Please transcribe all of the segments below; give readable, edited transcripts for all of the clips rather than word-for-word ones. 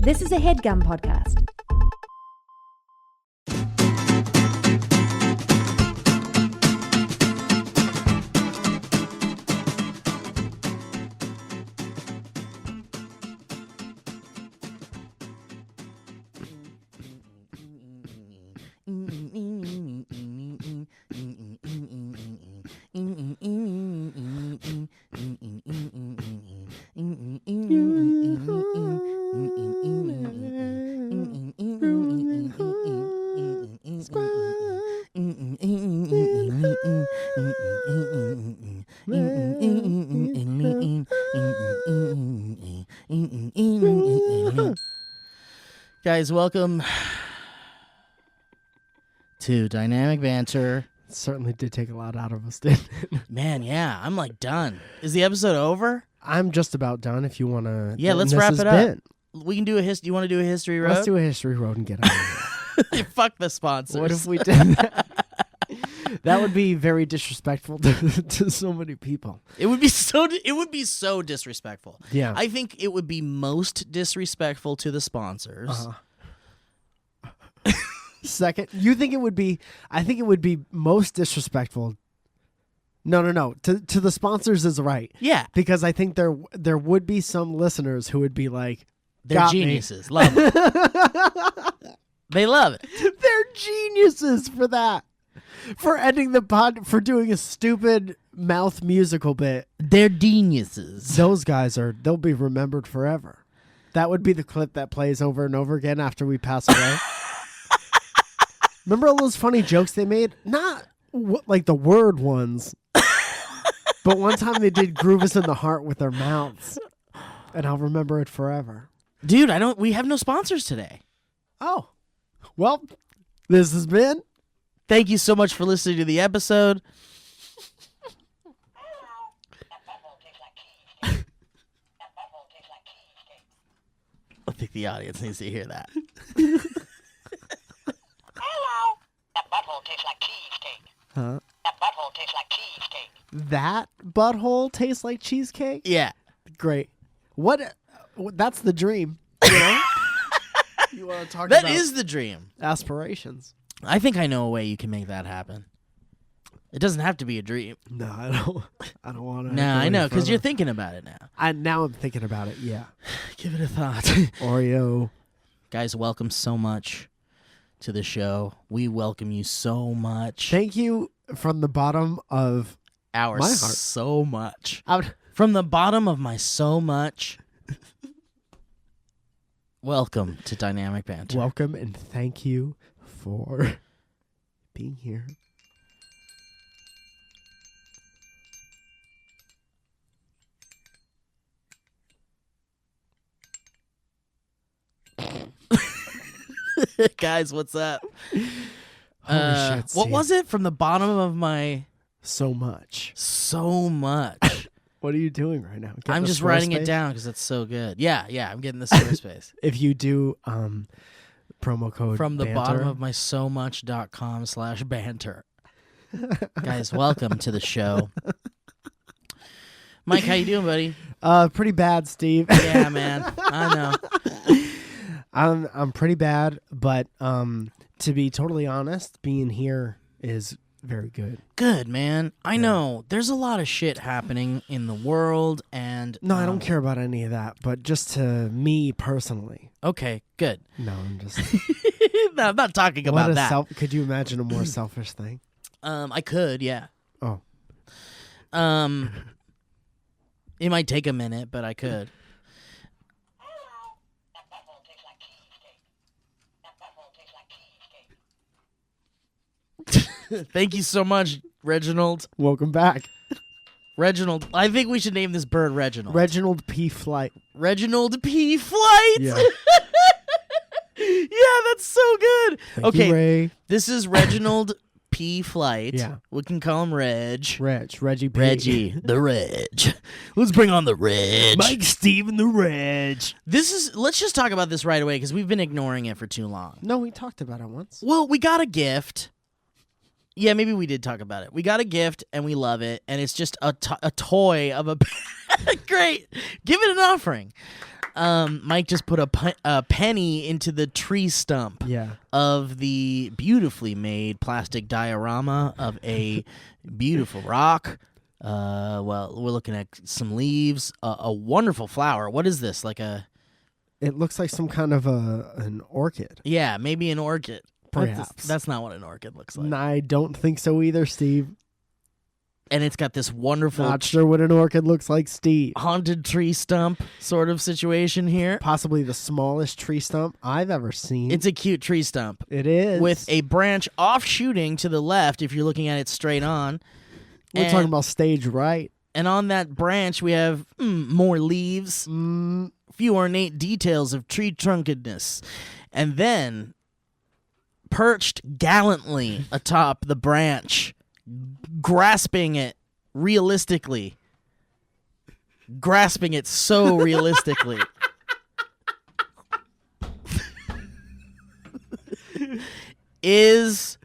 This is a HeadGum podcast. Guys, welcome to Dynamic Banter. Certainly did take a lot out of us, didn't it? Man, yeah, I'm like done. Is the episode over? I'm just about done if you want to. Yeah, let's wrap it up. We can do a history. You want to do a history road? Let's do a history road and get out of here. Fuck the sponsors. What if we did that? That would be very disrespectful to so many people. It would be so disrespectful. Yeah. I think it would be most disrespectful to the sponsors. Second, you think it would be? I think it would be most disrespectful. No. To the sponsors is right. Yeah, because I think there would be some listeners who would be like, they're geniuses. Love it. They love it. They're geniuses for that. For ending the pod, for doing a stupid mouth musical bit. They're geniuses. Those guys they'll be remembered forever. That would be the clip that plays over and over again after we pass away. Remember all those funny jokes they made? Not like the word ones. But one time they did groove us in the heart with their mouths. And I'll remember it forever. Dude, we have no sponsors today. Oh. Well, this has been. Thank you so much for listening to the episode. I think the audience needs to hear that. Hello. That butthole tastes like cheesecake. Huh? That butthole tastes like cheesecake. That butthole tastes like cheesecake? Yeah. Great. What? That's the dream. You know? You want to talk That about is the dream. aspirations. I think I know a way you can make that happen. It doesn't have to be a dream. No, I don't want to. No, I know, because you're thinking about it now. Now I'm thinking about it, yeah. Give it a thought. Oreo. Guys, welcome so much to the show. We welcome you so much. Thank you from the bottom of my heart. So much. From the bottom of my so much. Welcome to Dynamic Banter. Welcome and thank you for being here. Guys, what's up? Holy shit, what Steve. was it? From the bottom of my So much. so much. What are you doing right now? I'm just writing it down because it's so good. Yeah, I'm getting the Squarespace. If you do promo code From the Banter, bottom of my so much.com/banter. Guys, welcome to the show. Mike, how you doing, buddy? Pretty bad, Steve. Yeah, man. I know. I'm pretty bad, but to be totally honest, being here is very good. Good, man. I know. There's a lot of shit happening in the world, and No, I don't care about any of that, but just to me personally. Okay, good. No, I'm just. No, I'm not talking What about a that. could you imagine a more selfish thing? I could, yeah. Oh. It might take a minute, but I could. Hello. That butthole tastes like cheesecake. That butthole tastes like cheesecake. Thank you so much, Reginald. Welcome back. Reginald. I think we should name this bird Reginald. Reginald P. Flight. Reginald P. Flight. Yeah. Yeah, that's so good. Thank you, Ray. This is Reginald P. Flight. Yeah. We can call him Reg. Reggie P. Reggie, the Reg. Let's bring on the Reg. Mike, Steve, and the Reg. Let's just talk about this right away because we've been ignoring it for too long. No, we talked about it once. Well, we got a gift. Yeah, maybe we did talk about it. We got a gift and we love it, and it's just a toy of a. Great, give it an offering. Mike just put a penny into the tree stump of the beautifully made plastic diorama of a beautiful rock. Well, we're looking at some leaves, a wonderful flower. What is this? It looks like some kind of an orchid. Yeah, maybe an orchid. Perhaps. That's not what an orchid looks like. I don't think so either, Steve. And it's got this wonderful... Not sure what an orchid looks like, Steve. Haunted tree stump sort of situation here. Possibly the smallest tree stump I've ever seen. It's a cute tree stump. It is. With a branch offshooting to the left if you're looking at it straight on. We're talking about stage right. And on that branch we have more leaves, few ornate details of tree trunkedness. And then, perched gallantly atop the branch, grasping it realistically. Grasping it so realistically. Is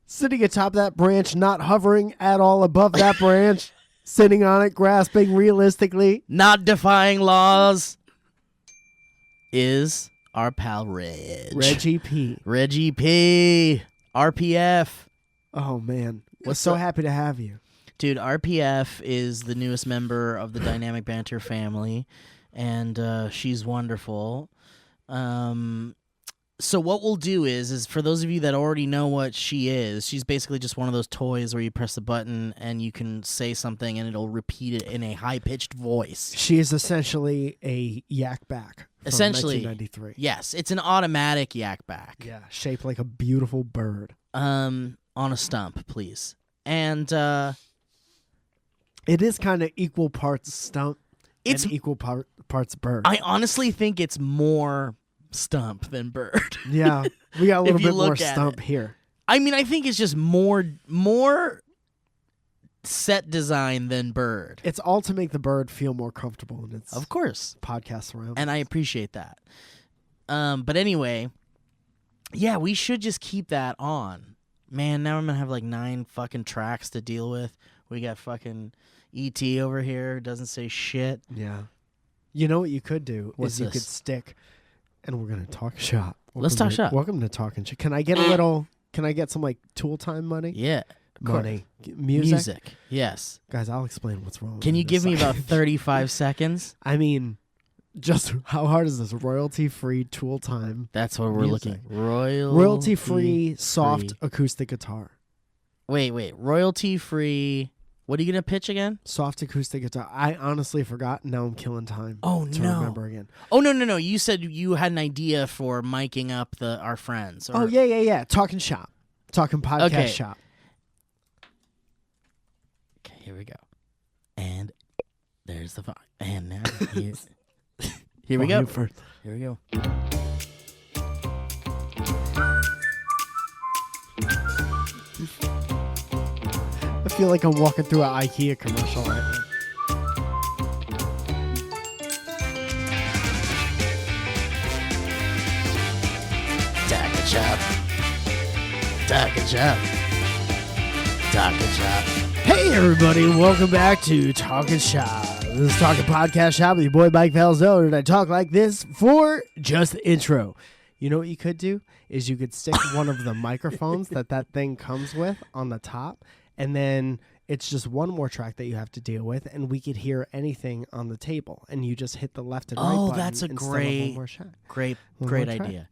sitting atop that branch, not hovering at all above that branch, sitting on it, grasping realistically, not defying laws, is our pal Reggie P. Reggie P. RPF. Oh, man. We're so happy to have you. Dude, RPF is the newest member of the Dynamic Banter family, and she's wonderful. So what we'll do is for those of you that already know what she is, she's basically just one of those toys where you press the button and you can say something and it'll repeat it in a high-pitched voice. She is essentially a yak back. Essentially, 1993. Yes, it's an automatic yak back. Yeah, shaped like a beautiful bird. On a stump, please. And it is kind of equal parts stump and equal parts bird. I honestly think it's more stump than bird. Yeah, we got a little bit more stump it. here. I mean, I think it's just more set design than bird. It's all to make the bird feel more comfortable in its of course podcast around. And I appreciate that. But anyway, yeah, we should just keep that on. Man, now I'm gonna have like 9 fucking tracks to deal with. We got fucking ET over here, doesn't say shit. Yeah. You know what you could do What's is you this? could stick, and we're gonna talk shop. Let's talk shop. Welcome to Talking Shop. Can I get a little? Can I get some like tool time money? Yeah, money, music. Yes, guys. I'll explain what's wrong. Can you give me about 35 seconds? I mean, just how hard is this? Royalty-free tool time. That's what we're music. looking. Royalty-free soft acoustic guitar. Wait. Royalty-free. What are you gonna pitch again? Soft acoustic guitar. I honestly forgot. Now I'm killing time. Oh to no! Remember again. Oh no! You said you had an idea for miking up our friends. Or... Oh yeah. Talking shop. Talking podcast shop. Okay, here we go. And there's the font. And now here we go. First. Here we go. I feel like I'm walking through an IKEA commercial right now. Talking shop. Hey everybody, welcome back to Talking Shop. This is Talking Podcast Shop with your boy Mike Valzo, and I talk like this for just the intro. You know what you could do is you could stick one of the microphones that thing comes with on the top, and then it's just one more track that you have to deal with, and we could hear anything on the table, and you just hit the left and right button. Oh, that's a great idea.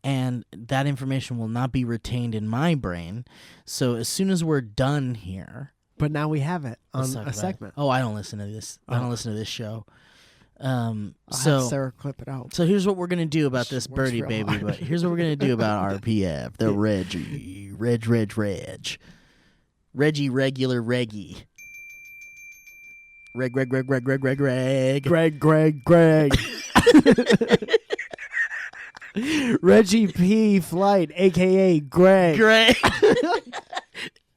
And that information will not be retained in my brain. So as soon as we're done here, but now we have it on a segment. Oh, I don't listen to this. I don't listen to this show. I'll have Sarah clip it out. So here's what we're gonna do about this birdie baby. Hard. But here's what we're gonna do about RPF. The Reggie, Reg, Reggie, regular Reggie. Reg. Greg. Reggie P. Flight, a.k.a. Greg.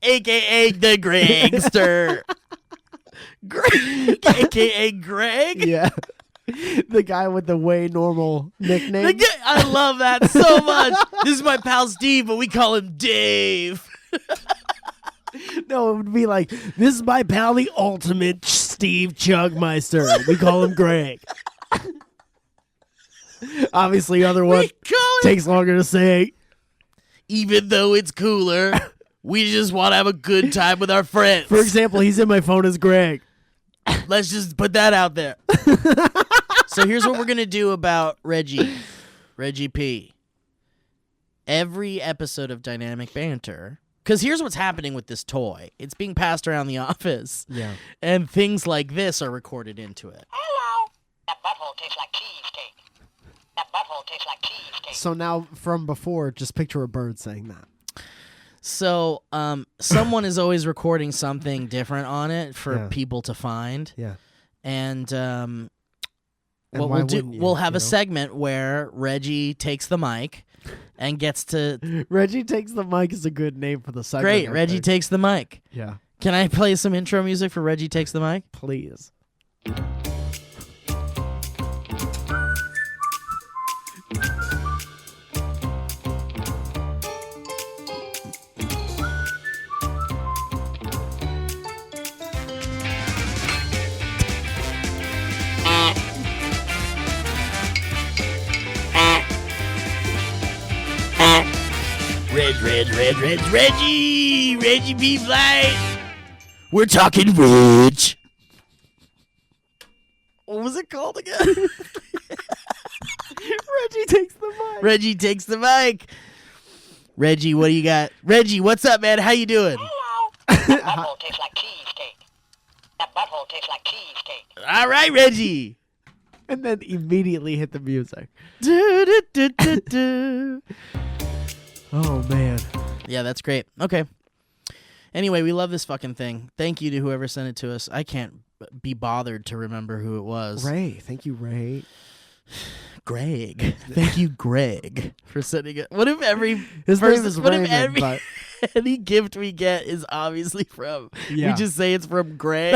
a.k.a. the Gregster. Greg, a.k.a. Greg? Yeah. The guy with the way normal nickname. I love that so much. This is my pal Steve, but we call him Dave. No, it would be like, this is my pal, the ultimate Steve Chugmeister. We call him Greg. Obviously, other one We call it, takes longer to say. even though it's cooler, we just want to have a good time with our friends. For example, he's in my phone as Greg. Let's just put that out there. So here's what we're going to do about Reggie P. Every episode of Dynamic Banter, because here's what's happening with this toy. It's being passed around the office. Yeah. And things like this are recorded into it. Hello. That butthole tastes like cheesecake. That butthole tastes like cheesecake. So now, from before, just picture a bird saying that. So someone is always recording something different on it for people to find. Yeah. And And what why we'll do, wouldn't you, we'll have you a know? segment where Reggie takes the mic and gets to... Reggie Takes the Mic is a good name for the segment. Great, I Reggie think. takes the mic. Yeah. Can I play some intro music for Reggie Takes the Mic? Please. Reggie B. Flight. We're talking Reg. What was it called again? Reggie Takes the Mic. Reggie Takes the Mic. Reggie, what do you got? Reggie, what's up, man? How you doing? Hello. That butthole tastes like cheesecake. That butthole tastes like cheesecake. All right, Reggie. And then immediately hit the music. Do, do, do, do, do. Oh, man. Yeah, that's great. Okay. Anyway, we love this fucking thing. Thank you to whoever sent it to us. I can't be bothered to remember who it was. Ray. Thank you, Ray. Greg. Thank you, Greg, for sending it. What if every His person, name is what if Raymond, every but any gift we get is obviously from? Yeah. We just say it's from Greg.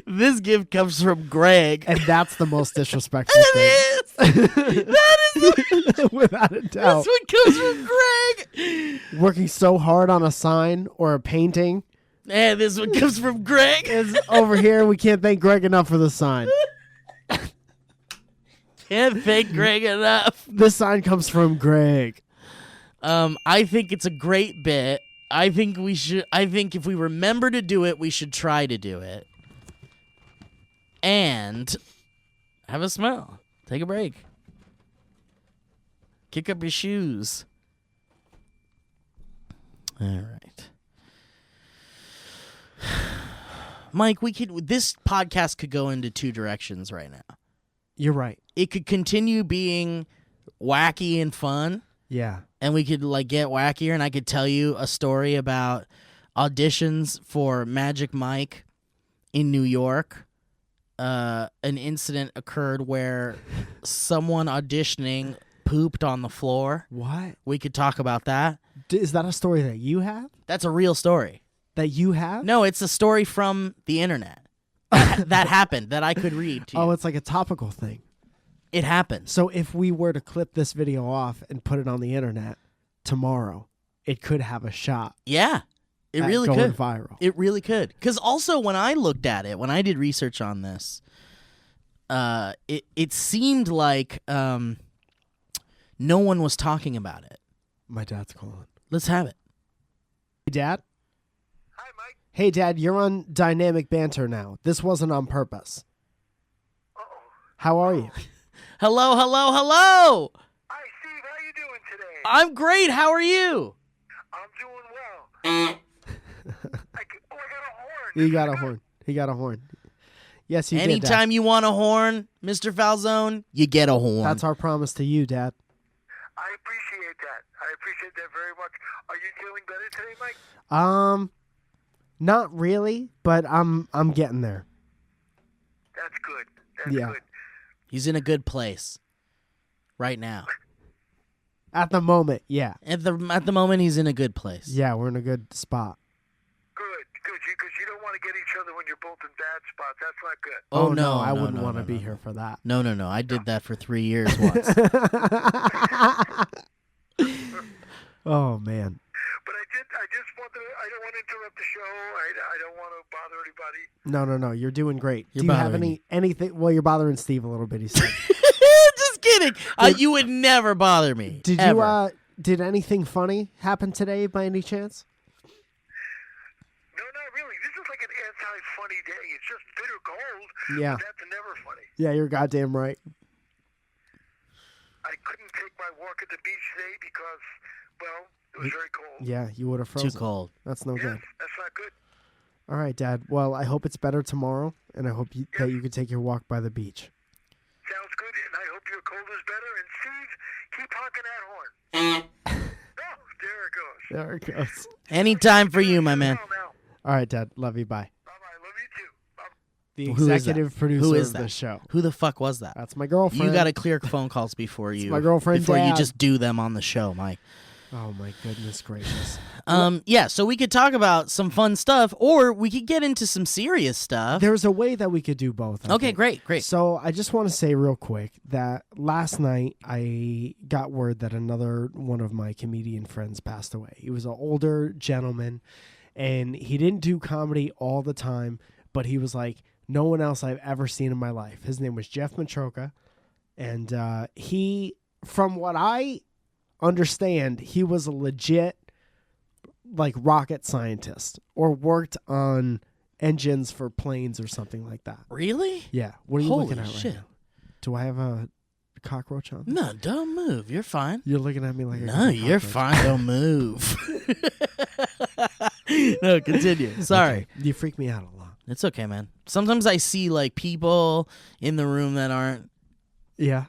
This gift comes from Greg. and that's the most disrespectful thing. It is. That is. Without a doubt. This one comes from Greg. Working so hard on a sign or a painting And this one comes from Greg. is over here. We can't thank Greg enough for the sign. Can't thank Greg enough. This sign comes from Greg. I think it's a great bit. I think if we remember to do it, we should try to do it. And have a smell. Take a break. Kick up your shoes. All right. Mike, this podcast could go into two directions right now. You're right. It could continue being wacky and fun, Yeah. and we could get wackier, and I could tell you a story about auditions for Magic Mike in New York. An incident occurred where someone auditioning pooped on the floor. What? We could talk about that. Is that a story that you have? That's a real story. That you have? No, it's a story from the internet. That happened, that I could read to you. Oh, it's like a topical thing. It happened. So if we were to clip this video off and put it on the internet tomorrow, it could have a shot. Yeah, it at really going could. viral. It really could. Because also when I looked at it, when I did research on this, it seemed like no one was talking about it. My dad's calling. Let's have it. Hey, Dad? Hi, Mike. Hey, Dad, you're on Dynamic Banter now. This wasn't on purpose. Uh-oh. How are you? Hello, hello, hello. Hi, Steve. How you doing today? I'm great. How are you? I'm doing well. I got a horn. He got a horn. He got a horn. Yes, you did, Dad. Anytime you want a horn, Mr. Falzone, you get a horn. That's our promise to you, Dad. I appreciate that. I appreciate that very much. Are you feeling better today, Mike? Not really, but I'm getting there. That's good. That's Yeah. good. He's in a good place right now. At the moment, yeah. At the moment, he's in a good place. Yeah, we're in a good spot. Good. Because you don't want to get each other when you're both in bad spots. That's not good. Oh, no, I no, wouldn't no, want to no, be no. here for that. No. I did that for 3 years once. Oh, man. But I just wanted to I don't want to interrupt the show. I don't want to bother anybody. No. You're doing great. You're Do you have bothering anything? Well, you're bothering Steve a little bit. He said. Just kidding. You would never bother me. Did ever. you? Did anything funny happen today by any chance? No, not really. This is like an anti-funny day. It's just bitter cold. Yeah. But that's never funny. Yeah, you're goddamn right. I couldn't take my walk at the beach today because, well, it was very cold. Yeah, you would have frozen. Too cold. That's no Yes, good. that's not good. All right, Dad. Well, I hope it's better tomorrow, and I hope that you can take your walk by the beach. Sounds good, and I hope your cold is better. And Steve, keep honking that horn. Oh, there it goes. There it goes. Anytime for you, my man. Now. All right, Dad. Love you. Bye. Bye-bye. Love you too. Bye. The Who is that? executive producer Who is of that? the show. Who the fuck was that? That's my girlfriend. You got to clear phone calls before you. my girlfriend, Before you Dad. just do them on the show, Mike. Oh my goodness gracious. Yeah, so we could talk about some fun stuff, or we could get into some serious stuff. There's a way that we could do both. I Okay, think. great. So I just want to say real quick that last night I got word that another one of my comedian friends passed away. He was an older gentleman, and he didn't do comedy all the time, but he was like no one else I've ever seen in my life. His name was Geoff Metropia, and he, from what I understand, he was a legit like rocket scientist or worked on engines for planes or something like that. Really? Yeah. What are you Holy looking at right shit. now? Do I have a cockroach on? No, don't move. You're fine. You're looking at me like No, you're fine. Don't move. No, continue. Sorry. Okay. You freak me out a lot. It's okay, man. Sometimes I see like people in the room that aren't, Yeah.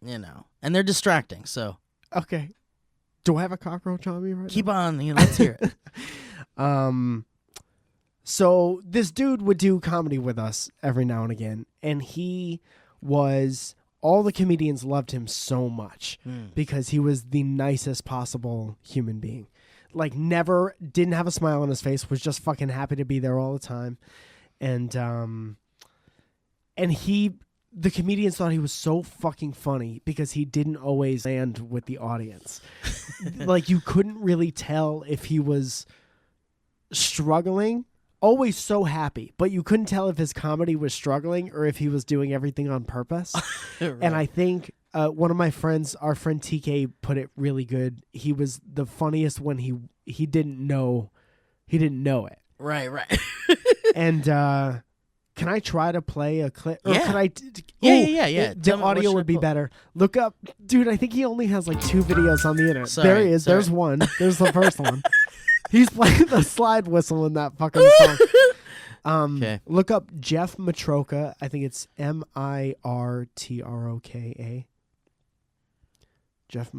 and they're distracting. So Okay. Do I have a cockroach on me right keep on. Let's hear it. now? So this dude would do comedy with us every now and again, and all the comedians loved him so much because he was the nicest possible human being. Like never didn't have a smile on his face, was just fucking happy to be there all the time. And the comedians thought he was so fucking funny because he didn't always land with the audience. Like you couldn't really tell if he was struggling, always so happy, but you couldn't tell if his comedy was struggling or if he was doing everything on purpose. Right. And I think one of my friends, our friend TK, put it really good. He was the funniest when he didn't know it. Right. And can I try to play a clip? Or Yeah. can I? Yeah. The Tell me, what audio should I would be pull? better. Look up, dude. I think he only has like 2 videos on the internet. Sorry, There he is. sorry. There's one. There's the first one. He's playing the slide whistle in that fucking song. Okay. Look up Geoff Metropia. I think it's Mirtroka. Geoff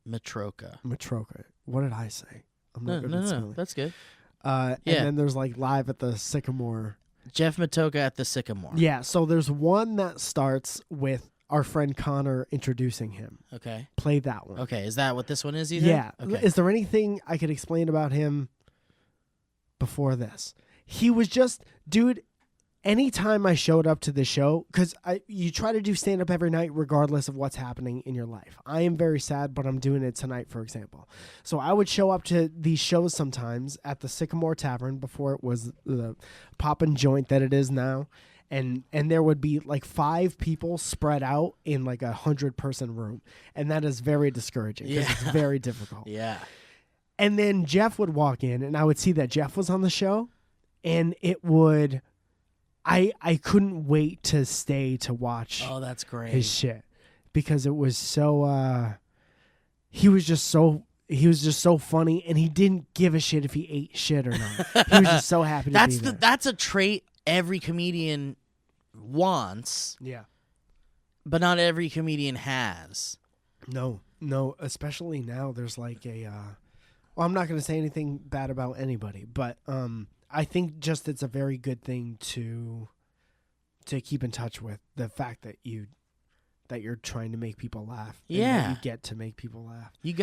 Metropia. Metropia. What did I say? I'm not good at No. spelling. That's good. And Yeah. then there's like live at the Sycamore. Geoff Metropia at the Sycamore. Yeah, so there's one that starts with our friend Connor introducing him. Okay. Play that one. Okay. Is that what this one is? You think? Yeah. Okay. Is there anything I could explain about him before this? He was just, dude, anytime I showed up to the show, because you try to do stand-up every night regardless of what's happening in your life. I am very sad, but I'm doing it tonight, for example. So I would show up to these shows sometimes at the Sycamore Tavern before it was the poppin' joint that it is now. And there would be like 5 people spread out in like 100-person room. And that is very discouraging because it's very difficult. Yeah. And then Geoff would walk in and I would see that Geoff was on the show. And it would... I couldn't wait to stay to watch Oh, that's great. his shit because it was so he was just so funny and he didn't give a shit if he ate shit or not. He was just so happy to be there. That's a trait every comedian wants, Yeah. but not every comedian has. No, especially now there's like a well, I'm not going to say anything bad about anybody, but I think just it's a very good thing to keep in touch with, the fact that you're trying to make people laugh. And that Yeah. you get to make people laugh. You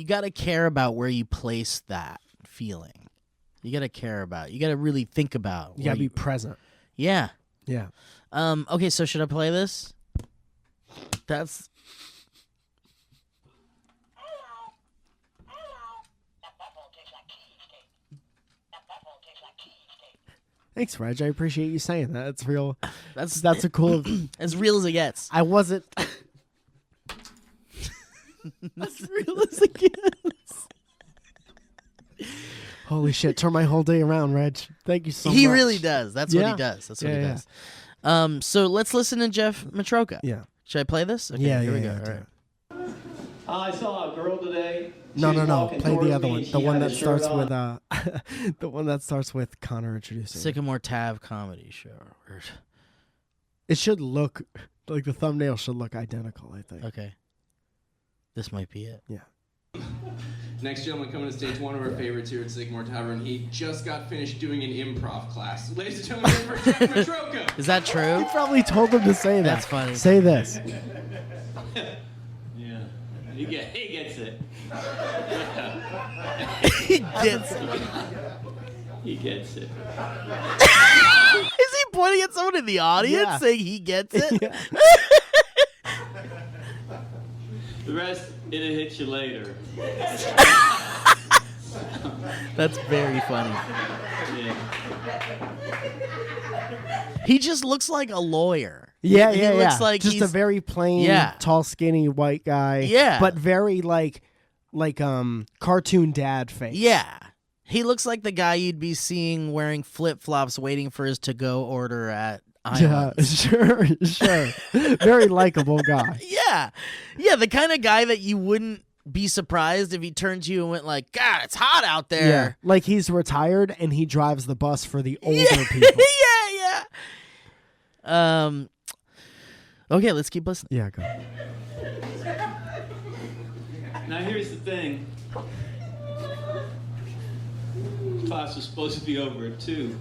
gotta care about where you place that feeling. You gotta care about. You gotta really think about. You got to be present. Yeah. Yeah. Okay. So should I play this? That's Thanks, Reg. I appreciate you saying that. It's real. That's That's a cool. as real as it gets. I wasn't. As real as it gets. Holy shit! Turn my whole day around, Reg. Thank you so much. He really does. That's what Yeah. he does. That's what Yeah, he yeah. does. So let's listen to Geoff Metropia. Yeah. Should I play this? Okay, Yeah, here we yeah, go. yeah, All right. I saw a girl today. She No. was walking Play the towards other me one. and The she one had that a shirt starts on. with the one that starts with Connor introducing. Sycamore Tav comedy show. It should look like the thumbnail should look identical. I think. Okay. This might be it. Yeah. Next gentleman coming to stage, one of our favorites here at Sycamore Tavern. He just got finished doing an improv class. Ladies and gentlemen, for Geoff Metropia. Is that true? You probably told him to say that. That's funny. Say this. Yeah, he gets it. He gets it. He gets it. Is he pointing at someone in the audience Yeah. saying he gets it? Yeah. The rest, it'll hit you later. That's very funny. Yeah. He just looks like a lawyer. Yeah, He yeah, yeah. looks like just a he's- very plain, Yeah. tall, skinny white guy. Yeah. but very like cartoon dad face. Yeah. He looks like the guy you'd be seeing wearing flip-flops waiting for his to-go order at Yeah, Islands. sure. Very likable guy. Yeah. Yeah, the kind of guy that you wouldn't be surprised if he turned to you and went like, God, it's hot out Yeah, there. like he's retired and he drives the bus for the older Yeah. people. yeah. Okay, let's keep listening. Yeah, go. Now here's the thing. Class was supposed to be over at 2.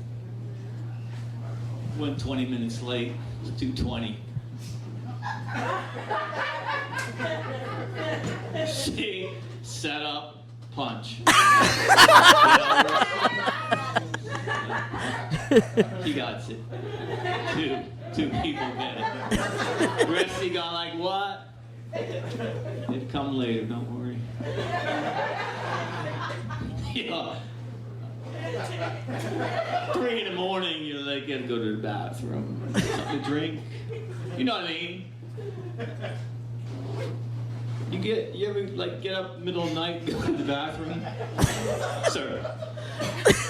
Went 20 minutes late. It was 2:20. See, set up, punch. He got it. Two people get it. The rest of you got like, what? It'll come later, don't worry. Yeah. 3 in the morning, you're like, gotta go to the bathroom. Something to drink. You know what I mean? You ever like get up middle of the night, go to the bathroom? Sir.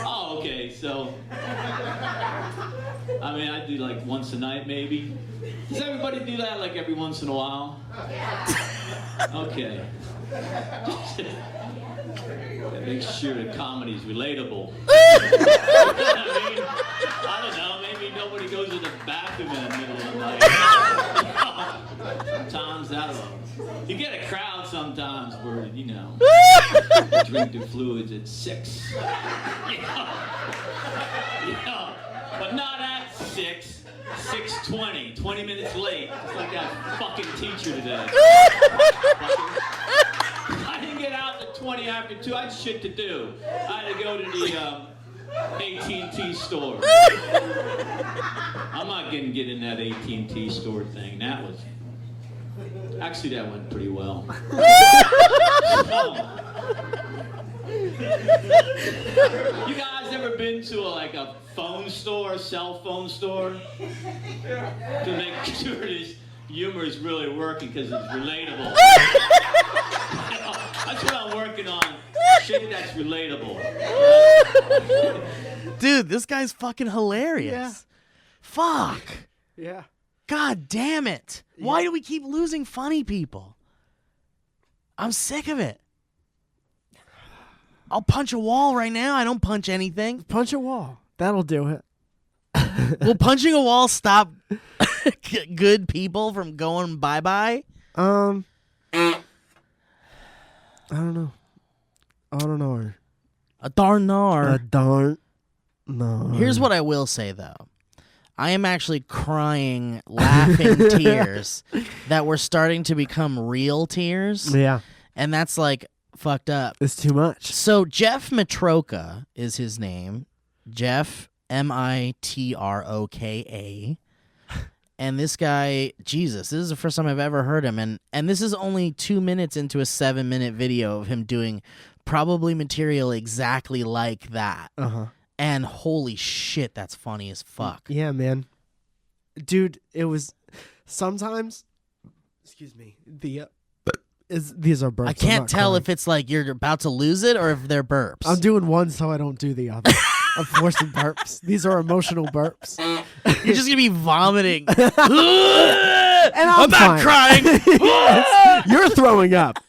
Oh, okay, so I mean I do like once a night maybe. Does everybody do that like every once in a while? Okay. That makes sure the comedy's relatable. I mean, I don't know, maybe nobody goes to the bathroom in the middle of the night. Sometimes, I don't know. You get a crowd sometimes where, you know, drink their fluids at 6. But not at 6. 6:20, 20 minutes late, just like that fucking teacher today. I didn't get out at 20 after 2. I had shit to do. I had to go to the AT&T store. I'm not gonna get in that AT&T store thing. That was actually that went pretty well. You guys ever been to a phone store, cell phone store, to make sure this humor is really working because it's relatable? That's what I'm working on. Shit that's relatable. Dude, this guy's fucking hilarious. Yeah. Fuck. Yeah. God damn it. Why do we keep losing funny people? I'm sick of it. I'll punch a wall right now. I don't punch anything. Punch a wall. That'll do it. Will punching a wall stop good people from going bye-bye? I don't know. A darn nar. Darn. No. Here's what I will say, though. I am actually crying, laughing tears that were starting to become real tears. Yeah. And that's like fucked up. It's too much. So Geoff Metropia is his name. Geoff, Mitroka. And this guy, Jesus, this is the first time I've ever heard him. And this is only 2 minutes into a 7-minute video of him doing probably material exactly like that. Uh-huh. And holy shit, that's funny as fuck. Yeah, man. Dude, it was sometimes. Excuse me. These are burps. I can't tell if it's like you're about to lose it or if they're burps. I'm doing one so I don't do the other. I'm forcing burps. These are emotional burps. You're just gonna be vomiting. And I'm not fine. crying. You're throwing up.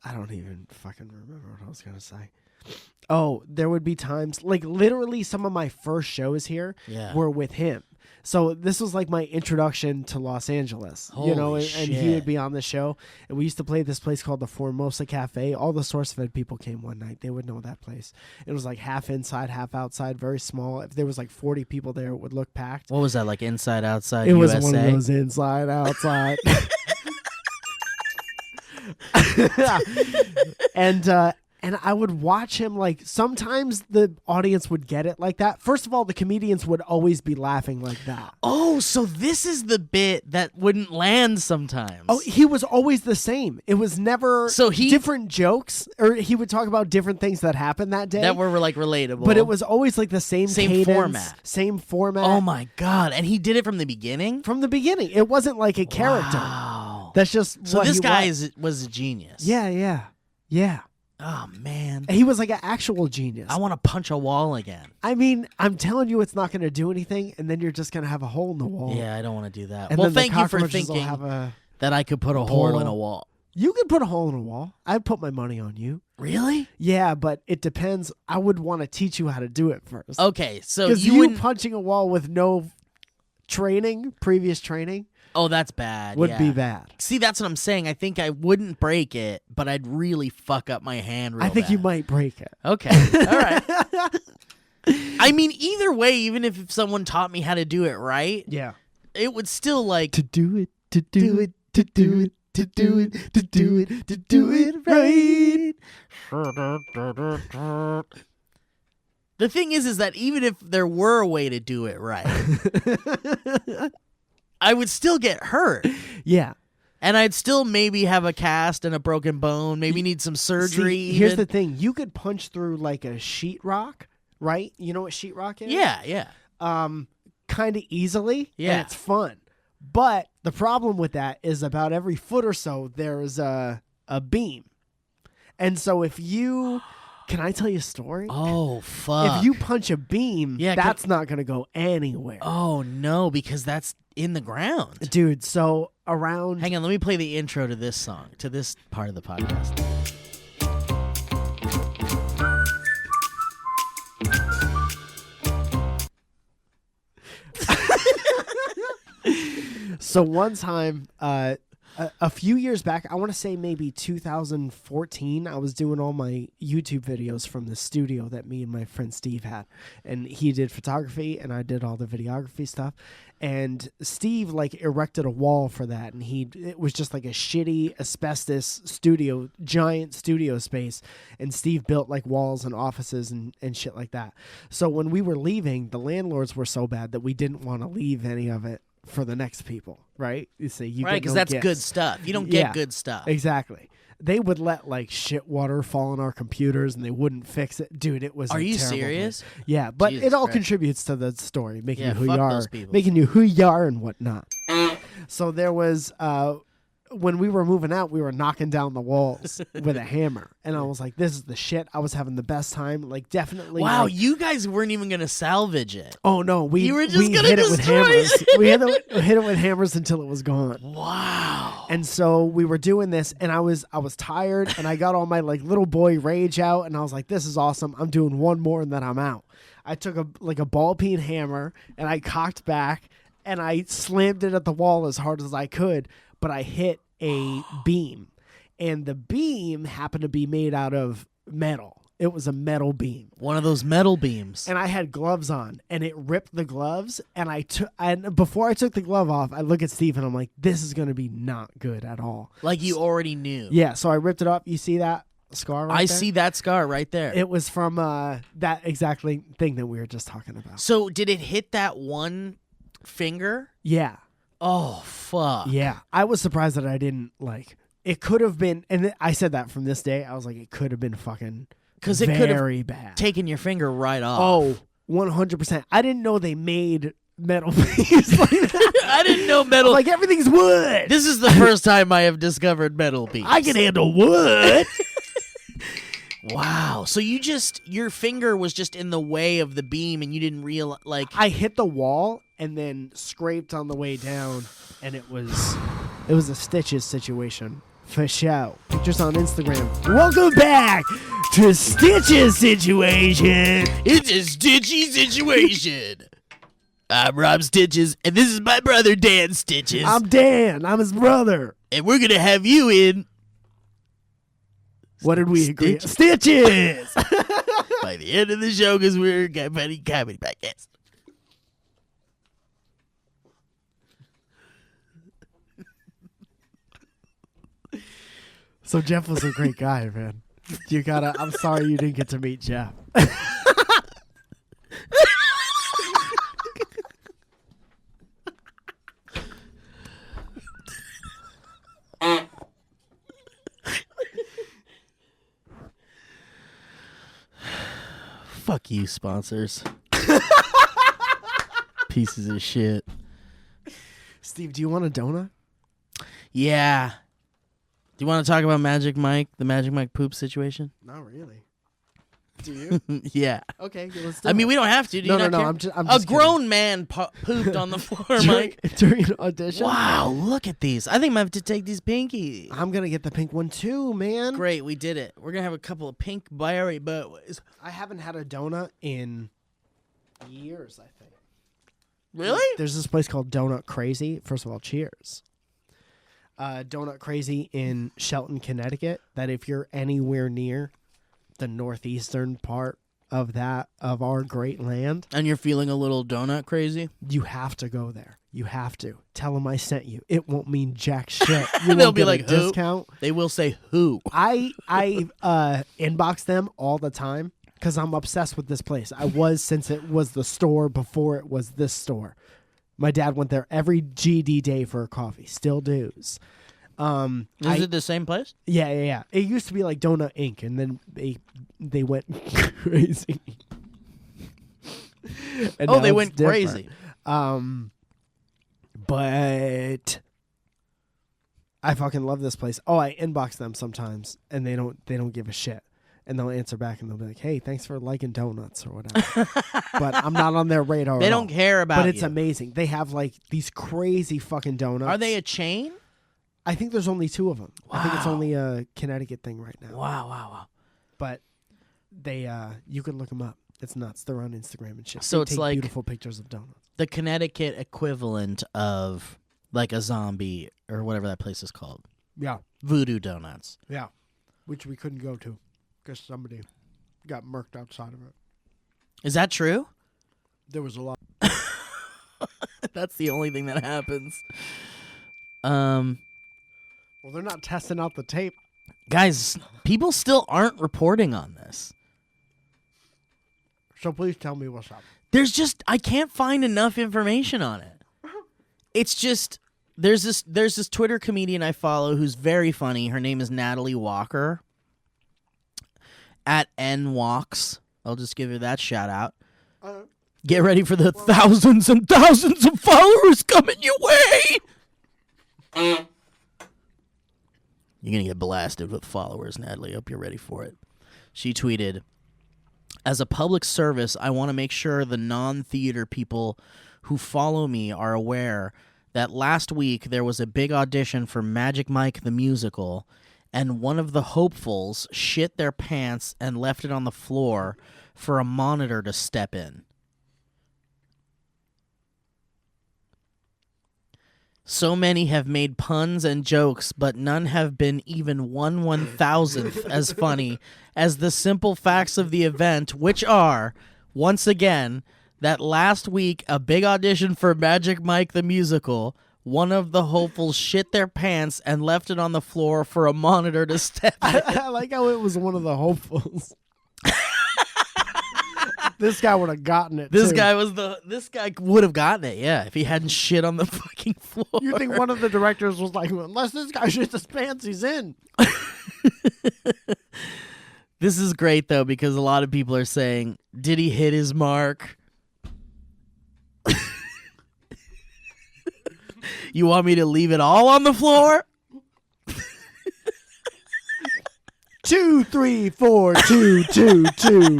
I don't even fucking remember what I was gonna say. Oh, there would be times, like literally some of my first shows here were with him. So this was like my introduction to Los Angeles, you know, and he would be on the show. And we used to play this place called the Formosa Cafe. All the SourceFed people came one night. They would know that place. It was like half inside, half outside, very small. If there was like 40 people there, it would look packed. What was that, like inside, outside, It USA? was one of those inside, outside. And I would watch him, like, sometimes the audience would get it like that. First of all, the comedians would always be laughing like that. Oh, so this is the bit that wouldn't land sometimes. Oh, he was always the same. It was never different jokes, or he would talk about different things that happened that day. That were, like, relatable. But it was always, like, the same cadence, format. Same format. Oh, my God. And he did it from the beginning? From the beginning. It wasn't like a character. Wow. That's just so what this he guy was a genius. Yeah. Oh, man. He was like an actual genius. I want to punch a wall again. I mean, I'm telling you, it's not going to do anything, and then you're just going to have a hole in the wall. Yeah, I don't want to do that. And well, then the thank you for cockroaches will thinking have that I could put a hole portal. in a wall. You could put a hole in a wall. I'd put my money on you. Really? Yeah, but it depends. I would want to teach you how to do it first. Okay, so Because you you wouldn't... punching a wall with no previous training, Oh, that's bad. would be bad. See, that's what I'm saying. I think I wouldn't break it, but I'd really fuck up my hand real I think bad. you might break it. Okay. All right. I mean, either way, even if someone taught me how to do it right, Yeah. it would still like To do it, to do it, to do it, to do it, to do it, to do it right. The thing is that even if there were a way to do it right, I would still get hurt. Yeah. And I'd still maybe have a cast and a broken bone, maybe need some surgery. See, here's the thing. You could punch through like a sheetrock, right? You know what sheetrock is? Yeah. Kind of easily. Yeah. And it's fun. But the problem with that is about every foot or so, there's a beam. And so if you... Can I tell you a story? Oh, fuck. If you punch a beam, that's not going to go anywhere. Oh, no, because that's in the ground. Dude, so around... Hang on, let me play the intro to this song, to this part of the podcast. So one time, a few years back, I want to say maybe 2014, I was doing all my YouTube videos from the studio that me and my friend Steve had. And he did photography and I did all the videography stuff. And Steve like erected a wall for that. And it was just like a shitty asbestos studio, giant studio space. And Steve built like walls and offices and shit like that. So when we were leaving, the landlords were so bad that we didn't want to leave any of it for the next people, right? You say you right, because that's good stuff. You don't get good stuff. Exactly. They would let like shit water fall on our computers and they wouldn't fix it. Dude, it was Are a you terrible serious? thing. Yeah, but Jesus it all Christ. contributes to the story, making Yeah, you who fuck you are, those people. making you who you are and whatnot. So there was when we were moving out, we were knocking down the walls with a hammer. And I was like, this is the shit. I was having the best time. Like, definitely. Wow, like, you guys weren't even going to salvage it. oh, no. You were just gonna hit it with destroy hammers. it. We hit it with hammers until it was gone. Wow. And so we were doing this, and I was tired, and I got all my like little boy rage out, and I was like, this is awesome. I'm doing one more, and then I'm out. I took a ball peen hammer, and I cocked back, and I slammed it at the wall as hard as I could, but I hit a beam, and the beam happened to be made out of metal. It was a metal beam. One of those metal beams. And I had gloves on, and it ripped the gloves. And before I took the glove off, I look at Steve, and I'm like, this is going to be not good at all. Like you already knew. Yeah, so I ripped it up. You see that scar right I there? see that scar right there. It was from that exactly thing that we were just talking about. So did it hit that one finger? Yeah. Oh, fuck. Yeah. I was surprised that I didn't, like, it could have been, and I said that from this day, I was like, it could have been fucking Because it could have very bad. taken your finger right off. Oh, 100%. I didn't know they made metal beams like that. I didn't know metal. Like everything's wood. This is the first time I have discovered metal beams. I can handle wood. Wow. So your finger was just in the way of the beam and you didn't realize, like. I hit the wall and then scraped on the way down, and it was a Stitches situation. For show. Pictures on Instagram. Welcome back to Stitches Situation. It's a Stitchy situation. I'm Rob Stitches, and this is my brother Dan Stitches. I'm Dan. I'm his brother. And we're going to have you in... What did we agree? Stitches. Stitches. By the end of the show, because we're a comedy podcast. So Geoff was a great guy, man. I'm sorry you didn't get to meet Geoff. Fuck you, sponsors. Pieces of shit. Steve, do you want a donut? Yeah. Do you want to talk about Magic Mike, the Magic Mike poop situation? Not really. Do you? Yeah. Okay, let's do I it. mean, we don't have to. Do you not care? I'm just a grown man pooped on the floor, Mike. During an audition? Wow, look at these. I think I'm going to have to take these pinkies. I'm going to get the pink one too, man. Great, we did it. We're going to have a couple of pink berry boys. I haven't had a donut in years, I think. Really? There's this place called Donut Crazy. First of all, cheers. Donut Crazy in Shelton, Connecticut, that if you're anywhere near the northeastern part of our great land, And you're feeling a little donut crazy? you have to go there. You have to. Tell them I sent you. It won't mean jack shit. You They'll won't be get like, a who? discount. They will say who. I inbox them all the time because I'm obsessed with this place. I was since it was the store before it was this store. My dad went there every GD day for a coffee. Still does. Is it the same place? Yeah. It used to be like Donut Inc. and then they went crazy. And Oh, now they it's went different. crazy. But I fucking love this place. Oh, I inbox them sometimes, and they don't give a shit, and they'll answer back, and they'll be like, "Hey, thanks for liking donuts or whatever." But I'm not on their radar. They at don't all. care about But it's you. amazing. They have like these crazy fucking donuts. Are they a chain? I think there's only 2 of them. I think it's Wow. only a Connecticut thing right now. Wow. But they, you can look them up. It's nuts. They're on Instagram and shit. So They it's take like- beautiful pictures of donuts. The Connecticut equivalent of like a zombie or whatever that place is called. Yeah. Voodoo Donuts. Yeah. Which we couldn't go to because somebody got murked outside of it. Is that true? There was a lot. That's the only thing that happens. Well, they're not testing out the tape. Guys, people still aren't reporting on this. So please tell me what's up. I can't find enough information on it. It's just there's this Twitter comedian I follow who's very funny. Her name is Natalie Walker. At NWalks. I'll just give her that shout out. Get ready for the thousands and thousands of followers coming your way. You're going to get blasted with followers, Natalie. Hope you're ready for it. She tweeted, "As a public service, I want to make sure the non-theater people who follow me are aware that last week there was a big audition for Magic Mike the Musical, and one of the hopefuls shit their pants and left it on the floor for a monitor to step in. So many have made puns and jokes, but none have been even 1/1000th as funny as the simple facts of the event, which are, once again, that last week a big audition for Magic Mike the Musical, one of the hopefuls shit their pants and left it on the floor for a monitor to step in." I like how it was one of the hopefuls. This guy would have gotten it. This too. guy would have gotten it, yeah, if he hadn't shit on the fucking floor. You think one of the directors was like, unless this guy shits his pants, he's in. This is great, though, because a lot of people are saying, did he hit his mark? You want me to leave it all on the floor? 2, 3, 4, 2, 2, 2.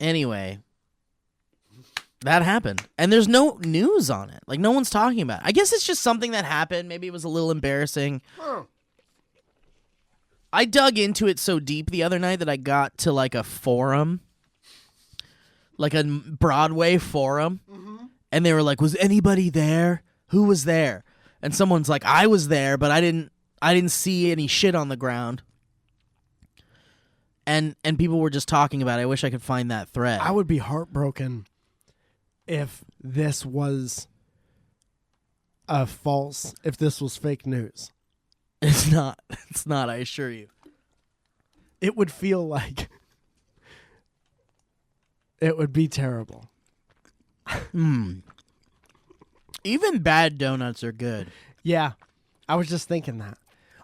Anyway, that happened. And there's no news on it. Like, no one's talking about it. I guess it's just something that happened. Maybe it was a little embarrassing. I dug into it so deep the other night that I got to, like, a forum. Like a Broadway forum. And they were like, was anybody there? Who was there? And someone's like, I was there, but I didn't see any shit on the ground. And people were just talking about it. I wish I could find that thread. I would be heartbroken if this was if this was fake news. It's not. It's not, I assure you. It would feel like it would be terrible. Even bad donuts are good. Yeah, I was just thinking that.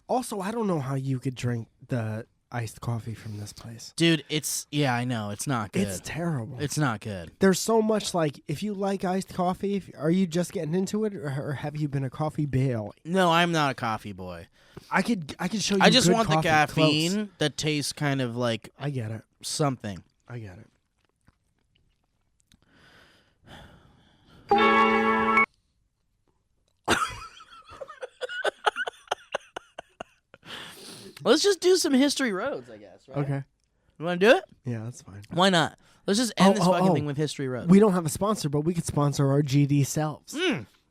Also, I don't know how you could drink the iced coffee from this place. Dude, I know. It's not good. It's terrible. It's not good. There's so much, like, if you like iced coffee, are you just getting into it, or have you been a coffee bail? No, I'm not a coffee boy. I could show you I just good want the coffee caffeine close. that tastes kind of like I get it. something. I get it. Let's just do some history roads, I guess, right? Okay. You want to do it? Yeah, that's fine. Why not? Let's just end this fucking thing with history roads. We don't have a sponsor, but we could sponsor our GD selves.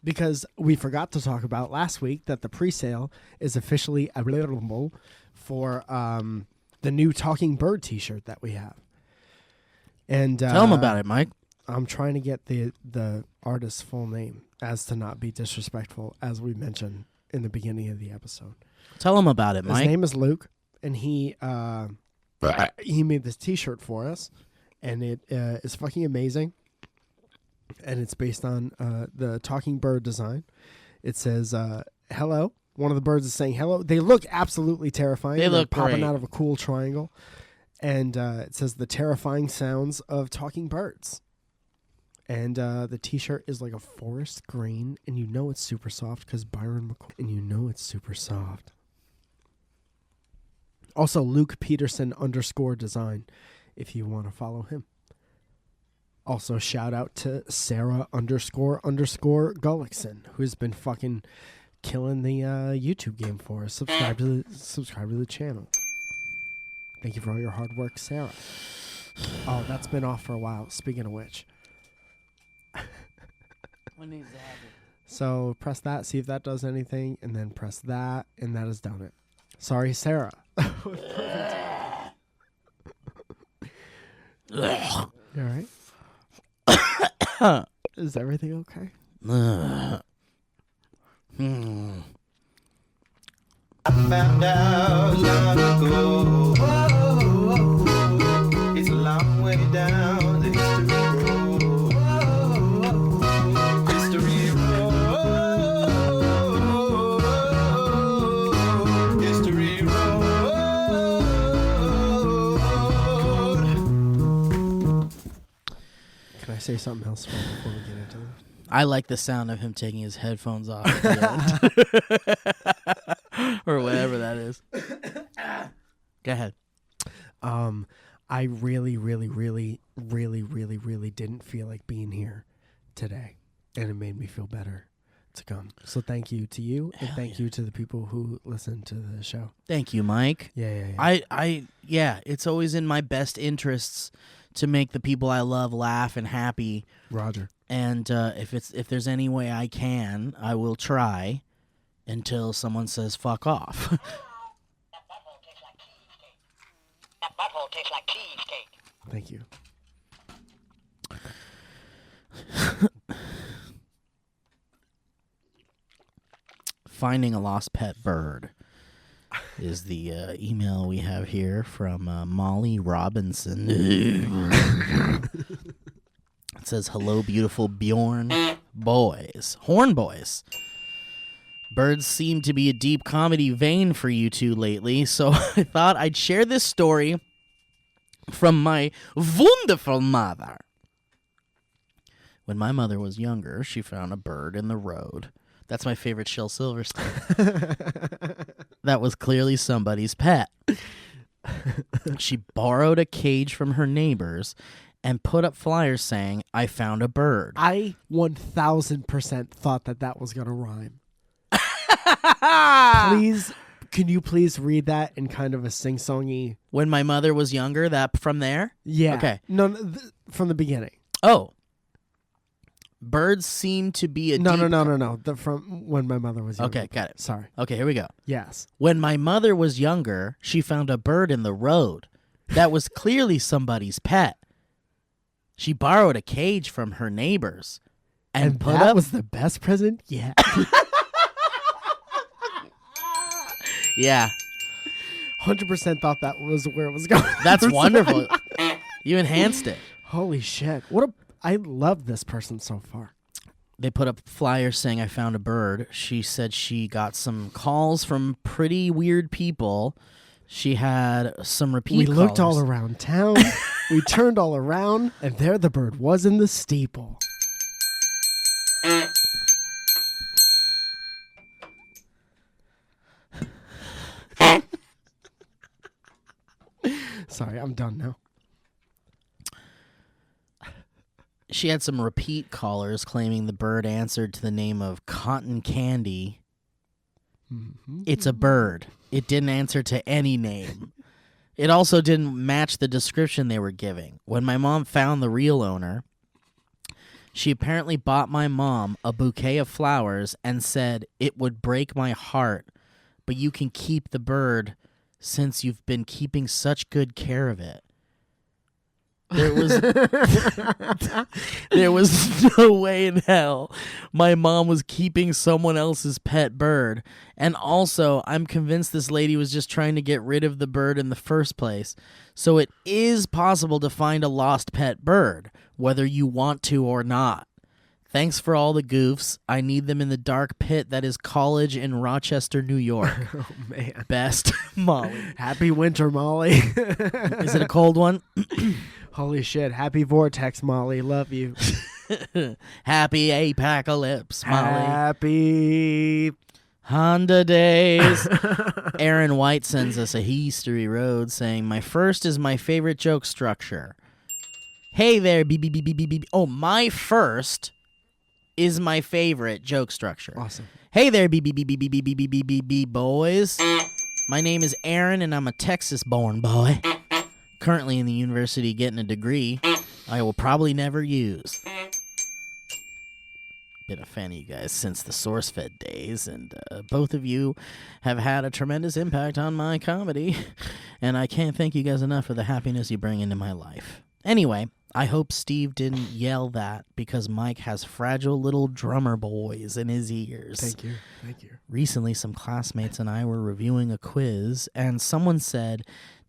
Because we forgot to talk about last week that the pre-sale is officially available for the new Talking Bird t-shirt that we have. And Tell them about it, Mike. I'm trying to get the artist's full name as to not be disrespectful, as we mentioned in the beginning of the episode. Tell them about it, Mike. His name is Luke, and he made this t-shirt for us, and it is fucking amazing. And it's based on the Talking Bird design. It says, hello. One of the birds is saying hello. They look absolutely terrifying. They're look popping great. out of a cool triangle. And it says the terrifying sounds of talking birds. And the t-shirt is like a forest green, and you know it's super soft because Byron McCoy. And you know it's super soft. Also, Luke Peterson _design, if you want to follow him. Also, shout out to Sarah _ Gullickson, who's been fucking killing the YouTube game for us. Subscribe to the channel. Thank you for all your hard work, Sarah. Oh, that's been off for a while. Speaking of which. When needs to happen? So press that, see if that does anything, and then press that, and that has done it. Sorry, Sarah. You all right? Is everything okay? I found out long ago. It's a long way down the history road. History road. History road. Can I say something else before we get into this? I like the sound of him taking his headphones off at the end. Or whatever that is. Go ahead. I really didn't feel like being here today, and it made me feel better to come. So thank you to you, and thank you to the people who listen to the show. Thank you, Mike. Yeah. It's always in my best interests to make the people I love laugh and happy. Roger. And if there's any way I can, I will try until someone says fuck off. That butthole tastes like cheesecake. Thank you. Finding a lost pet bird is the email we have here from Molly Robinson. It says, hello, beautiful Bjorn boys. Horn boys. Birds seem to be a deep comedy vein for you two lately, so I thought I'd share this story from my wonderful mother. When my mother was younger, she found a bird in the road. That's my favorite Shel Silverstein. That was clearly somebody's pet. She borrowed a cage from her neighbors and put up flyers saying, "I found a bird." I 1000% thought that was going to rhyme. Please, can you please read that in kind of a sing-songy? When my mother was younger, that from there? Yeah. Okay. No, from the beginning. Oh. Birds seem to be a No. From when my mother was younger. Okay, got it. Sorry. Okay, here we go. Yes. When my mother was younger, she found a bird in the road. That was clearly somebody's pet. She borrowed a cage from her neighbors. And put that up... was the best present yet. Yeah. 100% thought that was where it was going. That's wonderful. You enhanced it. Holy shit. I love this person so far. They put up flyers saying, "I found a bird." She said she got some calls from pretty weird people. She had some repeat We looked callers. all around town. We turned all around, and there the bird was in the steeple. Sorry, I'm done now. She had some repeat callers claiming the bird answered to the name of Cotton Candy. Mm-hmm. It's a bird. It didn't answer to any name. It also didn't match the description they were giving. When my mom found the real owner, she apparently bought my mom a bouquet of flowers and said, "It would break my heart, but you can keep the bird since you've been keeping such good care of it." There was no way in hell my mom was keeping someone else's pet bird. And also, I'm convinced this lady was just trying to get rid of the bird in the first place. So it is possible to find a lost pet bird, whether you want to or not. Thanks for all the goofs. I need them in the dark pit that is college in Rochester, New York. Oh, man. Best, Molly. Happy winter, Molly. Is it a cold one? Holy shit. Happy vortex, Molly. Love you. Happy apocalypse, Molly. Happy Honda days. Aaron White sends us a history road saying, "My first is my favorite joke structure. Hey there, b. Oh, my first is my favorite joke structure. Awesome. Hey there, b boys. My name is Aaron, and I'm a Texas-born boy. Currently in the university getting a degree I will probably never use. Been a fan of you guys since the SourceFed days, and both of you have had a tremendous impact on my comedy, and I can't thank you guys enough for the happiness you bring into my life. Anyway, I hope Steve didn't yell that because Mike has fragile little drummer boys in his ears. Thank you. Recently, some classmates and I were reviewing a quiz, and someone said,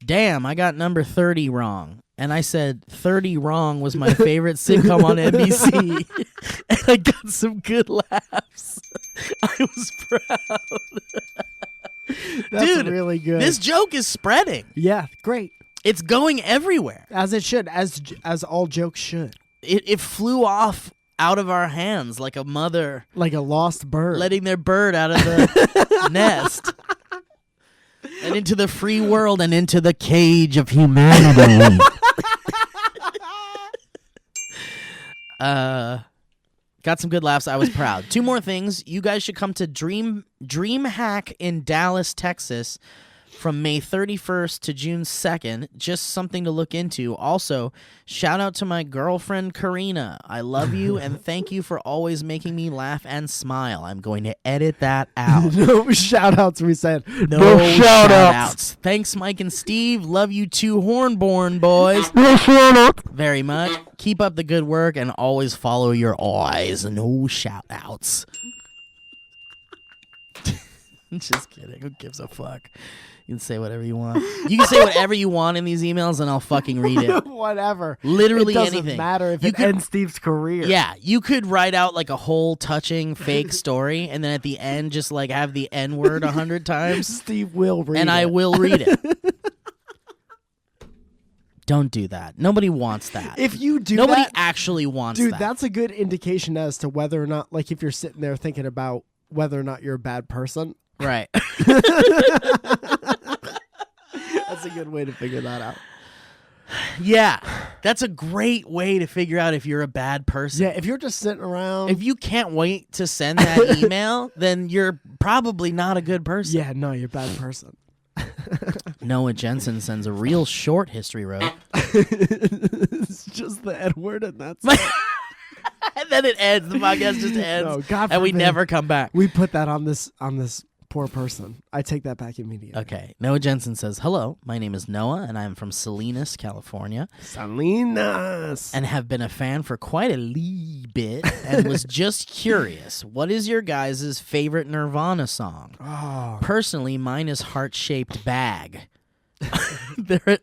"Damn, I got number 30 wrong." And I said, 30 Wrong was my favorite sitcom on NBC. And I got some good laughs. I was proud. That's Dude, really good. This joke is spreading. Yeah, great. It's going everywhere. As it should, as all jokes should. It flew off out of our hands like a mother Like a lost bird. letting their bird out of the nest and into the free world and into the cage of humanity. Got some good laughs. I was proud. Two more things. You guys should come to Dream Hack in Dallas, Texas from May 31st to June 2nd. Just something to look into. Also, shout out to my girlfriend, Karina. I love you, and thank you for always making me laugh and smile. I'm going to edit that out. No shout-outs, we said. No shout-outs. Thanks, Mike and Steve. Love you two Hornborn boys. No shout-outs. Very much. Keep up the good work and always follow your eyes. No shout-outs. Just kidding. Who gives a fuck? You can say whatever you want. You can say whatever you want in these emails, and I'll fucking read it. Whatever. Literally it doesn't anything. matter if You it could- ends Steve's career. Yeah, you could write out like a whole touching fake story, and then at the end just like have the N word 100 times, Steve will read and it. I will read it. Don't do that. Nobody wants that. If you do Nobody that, actually wants dude, that. that's a good indication as to whether or not, like, if you're sitting there thinking about whether or not you're a bad person. Right. That's a good way to figure that out. Yeah. That's a great way to figure out if you're a bad person. Yeah, if you're just sitting around. If you can't wait to send that email, then you're probably not a good person. Yeah, no, you're a bad person. Noah Jensen sends a real short history road. It's just the N word, and that's it. And then it ends. The podcast just ends. No, God and we forbid. never come back. We put that on this poor person. I take that back immediately. Okay. Noah Jensen says, hello, my name is Noah, and I'm from Salinas, California, Salinas. and have been a fan for quite a little bit, and was just curious, what is your guys' favorite Nirvana song? Oh. Personally, mine is Heart-Shaped Bag.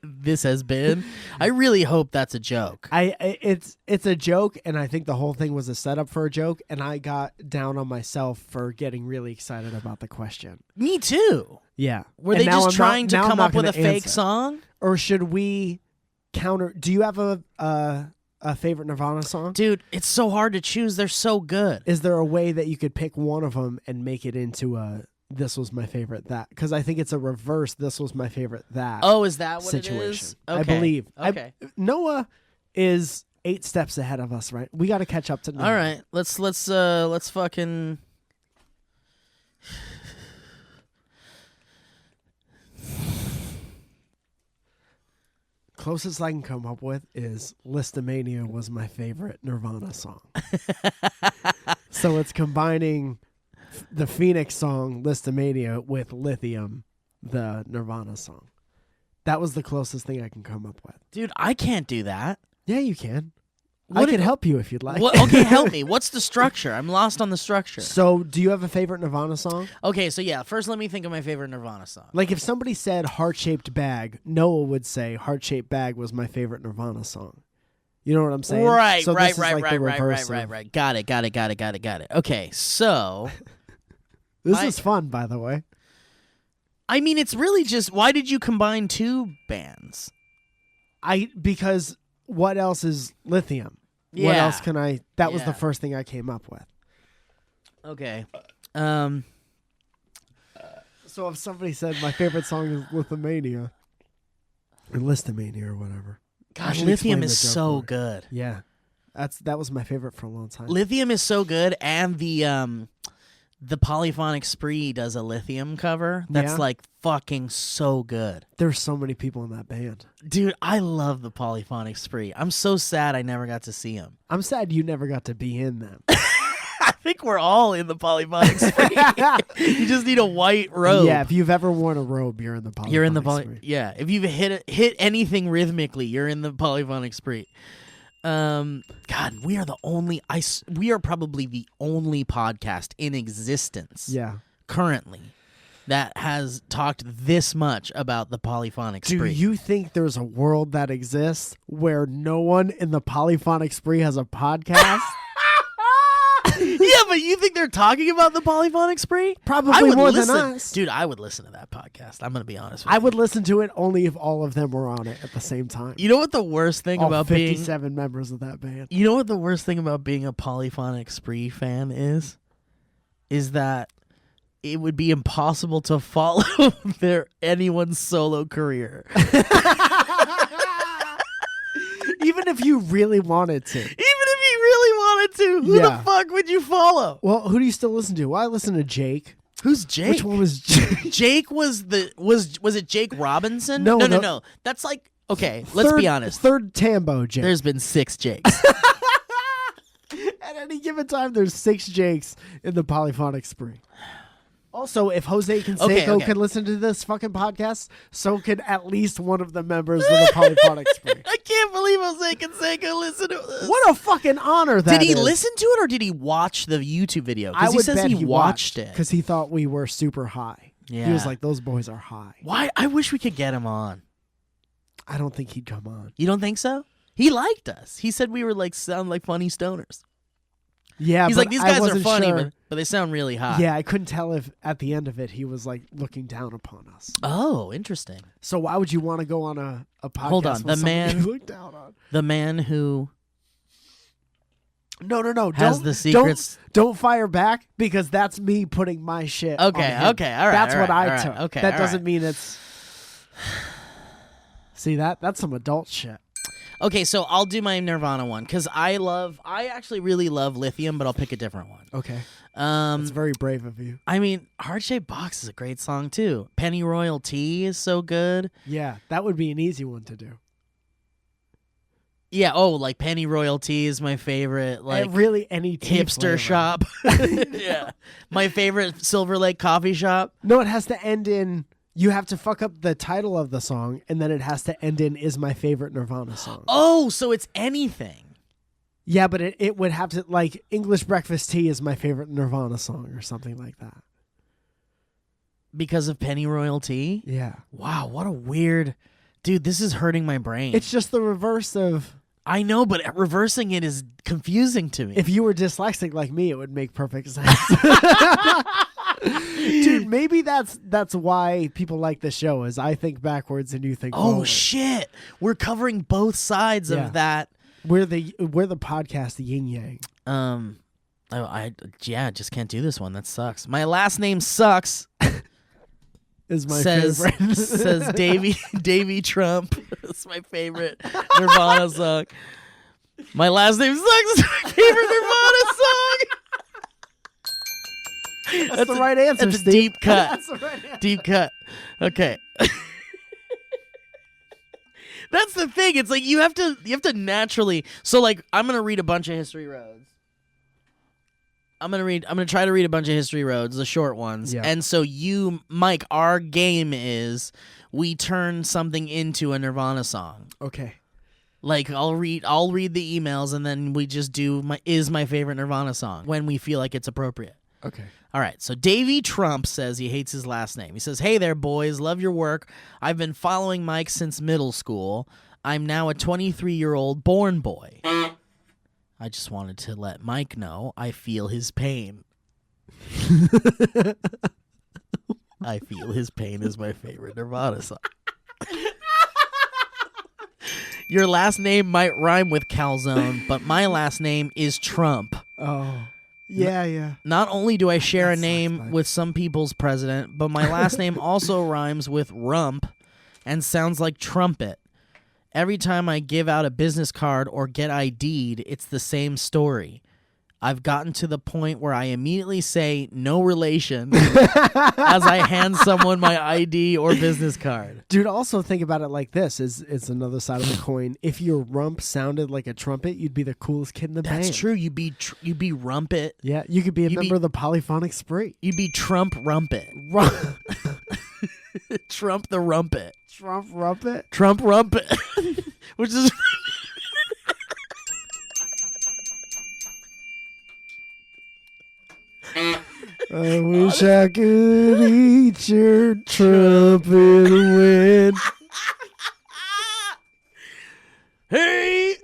This has been. I really hope that's a joke. It's a joke, and I think the whole thing was a setup for a joke, and I got down on myself for getting really excited about the question. Me too. Yeah. Were And they now just I'm trying not- to now I'm come not up with a gonna fake answer. song? Or should we counter? Do you have a favorite Nirvana song? Dude, it's so hard to choose. They're so good. Is there a way that you could pick one of them and make it into a this was my favorite that? Because I think it's a reverse this was my favorite that Oh, is that what situation. it is? I Okay. believe. Okay. Noah is 8 steps ahead of us, right? We got to catch up to Noah. All right. Let's fucking Closest I can come up with is Listomania was my favorite Nirvana song. So it's combining the Phoenix song Listomania with Lithium, the Nirvana song. That was the closest thing I can come up with. Dude, I can't do that. Yeah, you can. What I can it- help you if you'd like. What, okay, help me. What's the structure? I'm lost on the structure. So, do you have a favorite Nirvana song? Okay, so yeah, first let me think of my favorite Nirvana song. Like if somebody said Heart-Shaped Bag, Noah would say Heart-Shaped Bag was my favorite Nirvana song. You know what I'm saying? Right, So right, this is right, like right, the right, reverse right, of- right. Got it. Okay, so This I- is fun, by the way. I mean, it's really just why did you combine two bands? Because what else is Lithium? What Yeah. else can I? That was Yeah. the first thing I came up with. Okay. So if somebody said my favorite song is Lithomania, or Listomania or whatever. I Gosh, should Lithium explain is the joke so more. good. Yeah, that was my favorite for a long time. Lithium is so good, and the Polyphonic Spree does a Lithium cover that's Yeah? like fucking so good. There's so many people in that band. Dude, I love the Polyphonic Spree. I'm so sad I never got to see him. I'm sad you never got to be in them. I think we're all in the Polyphonic Spree. You just need a white robe. Yeah, if you've ever worn a robe, you're in the Polyphonic You're in the Spree. yeah. If you've hit anything rhythmically, you're in the Polyphonic Spree. God, we are the only. We are probably the only podcast in existence. Yeah. Currently, that has talked this much about the Polyphonic Do Spree. you think there's a world that exists where no one in the Polyphonic Spree has a podcast? Yeah, but you think they're talking about the Polyphonic Spree? Probably I would more listen. than us. Dude, I would listen to that podcast. I'm gonna be honest with I you. would listen to it only if all of them were on it at the same time. You know what the worst thing all about being 57 members of that band. You know what the worst thing about being a Polyphonic Spree fan is? Is that it would be impossible to follow anyone's solo career. Even if you really wanted to. Even if you really wanted to, who Yeah. the fuck would you follow? Well, who do you still listen to? Well, I listen to Jake. Who's Jake? Which one was Jake? Jake was it Jake Robinson? No, no, no. no. That's like okay, let's be honest. Third Tambo Jake. There's been 6 Jakes. At any given time, there's 6 Jakes in the Polyphonic Spree. Also, if Jose Canseco Okay. could listen to this fucking podcast, so could at least one of the members of the Polyphonic Spree. I can't believe Jose Canseco listened to this. What a fucking honor that Did he is. listen to it or did he watch the YouTube video? I Because he would says bet he watched it. because he thought we were super high. He was Yeah. like, "Those boys are high." Why? I wish we could get him on. I don't think he'd come on. You don't think so? He liked us. He said we were like sound like funny stoners. Yeah, He's but like, these I guys are wasn't funny, sure. but they sound really hot. Yeah, I couldn't tell if at the end of it he was like looking down upon us. Oh, interesting. So why would you want to go on a podcast? Hold on, with the someone man- you look down on? The man who No. has don't, the secrets. Don't fire back because that's me putting my shit. Okay, on him. okay, all right. That's all what right, I all right, took. Okay, that all doesn't right. mean it's. See that's some adult shit. Okay, so I'll do my Nirvana one because I actually really love Lithium, but I'll pick a different one. Okay, it's Um, very brave of you. I mean, Heart Shaped Box is a great song too. Penny Royal Tea is so good. Yeah, that would be an easy one to do. Yeah. Oh, like Penny Royal Tea is my favorite. Like really any tea flavor. hipster shop. Yeah, my favorite Silver Lake coffee shop. No, it has to end in. You have to fuck up the title of the song, and then it has to end in "is my favorite Nirvana song." Oh, so it's anything. Yeah, but it would have to like English Breakfast Tea is my favorite Nirvana song or something like that. Because of Penny Royal Tea? Yeah, Wow, what a weird... Dude, this is hurting my brain. it's just the reverse of I know, but reversing it is confusing to me. if you were dyslexic like me, it would make perfect sense. Dude, maybe that's why people like the show is I think backwards and you think oh, forward. shit. We're covering both sides Yeah. of that. We're the podcast yin yang. I just can't do this one. That sucks. My last name sucks. Is my says favorite. says Davy Trump. That's my favorite Nirvana song. My last name sucks is my favorite Nirvana song. That's the right answer, That's a Steve. deep cut. That's the right answer. Deep cut. Okay. That's the thing. It's like you have to naturally. So like I'm gonna read a bunch of history roads. I'm gonna try to read a bunch of history roads, the short ones. Yeah. And so you, Mike, our game is we turn something into a Nirvana song. Okay. Like I'll read the emails and then we just do my favorite Nirvana song when we feel like it's appropriate. Okay. All right, so Davy Trump says he hates his last name. He says, "Hey there, boys. Love your work. I've been following Mike since middle school. I'm now a 23-year-old born boy. I just wanted to let Mike know I feel his pain. I feel his pain is my favorite Nirvana song. Your last name might rhyme with calzone, but my last name is Trump. Oh. Yeah. Not only do I share a That sucks, name Mike. with some people's president, but my last name also rhymes with rump and sounds like trumpet. Every time I give out a business card or get ID'd, it's the same story. I've gotten to the point where I immediately say no relation as I hand someone my ID or business card. Dude, also think about it like this. It's another side of the coin. If your rump sounded like a trumpet, you'd be the coolest kid in the band. That's true. You'd be rumpet. Yeah, you could be a You'd member be- of the Polyphonic Spree. You'd be Trump rumpet. Trump the rumpet. Trump rumpet? Trump rumpet. Which is... I wish I could eat your trumpet win. Hey,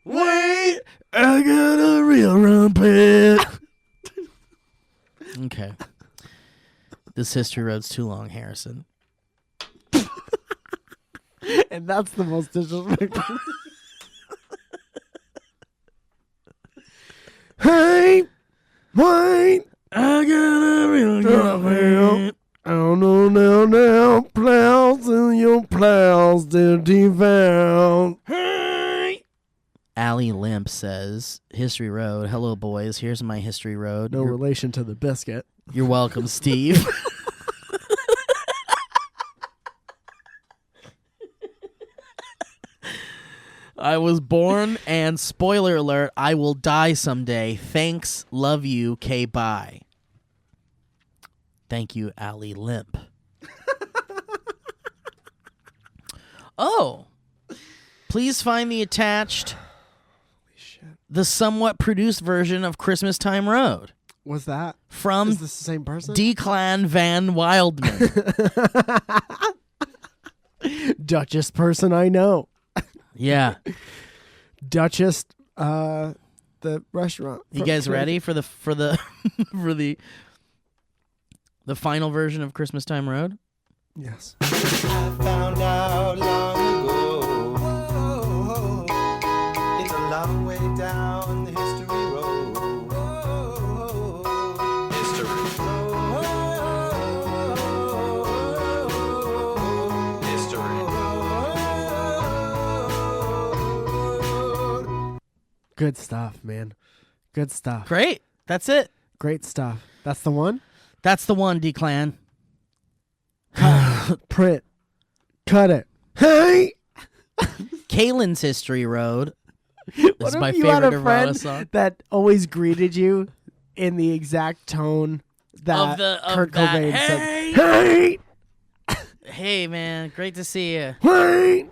wait, I got a real rumpet. Okay. This history road's too long, Harrison. And that's the most disrespectful. Hey, wait, I got a real rumpet. oh no, now, plows and your plows they're devout. Hey. Allie Limp says, History Road. Hello, boys. Here's my History Road. No relation to the biscuit. You're welcome, Steve. I was born, and spoiler alert, I will die someday. Thanks, love you, K, bye. Thank you, Allie Limp. Oh, please find the attached, the somewhat produced version of Christmas Time Road. What's that? From Is this the same person? Declan Van Wildman. Duchess person I know. Yeah. Duchess, the restaurant. You guys ready for the for the final version of Christmas Time Road? Yes. I found out long ago. It's a long way down the history road. Good stuff, man. Good stuff. Great. That's it. Great stuff. That's the one? That's the one, Declan. Print. Cut it. Hey! Kalen's History Road. What This is if my you had favorite a Nirvana friend song. that always greeted you in the exact tone that Kurt Cobain hey! said. Hey! Hey, man. Great to see you. Hey!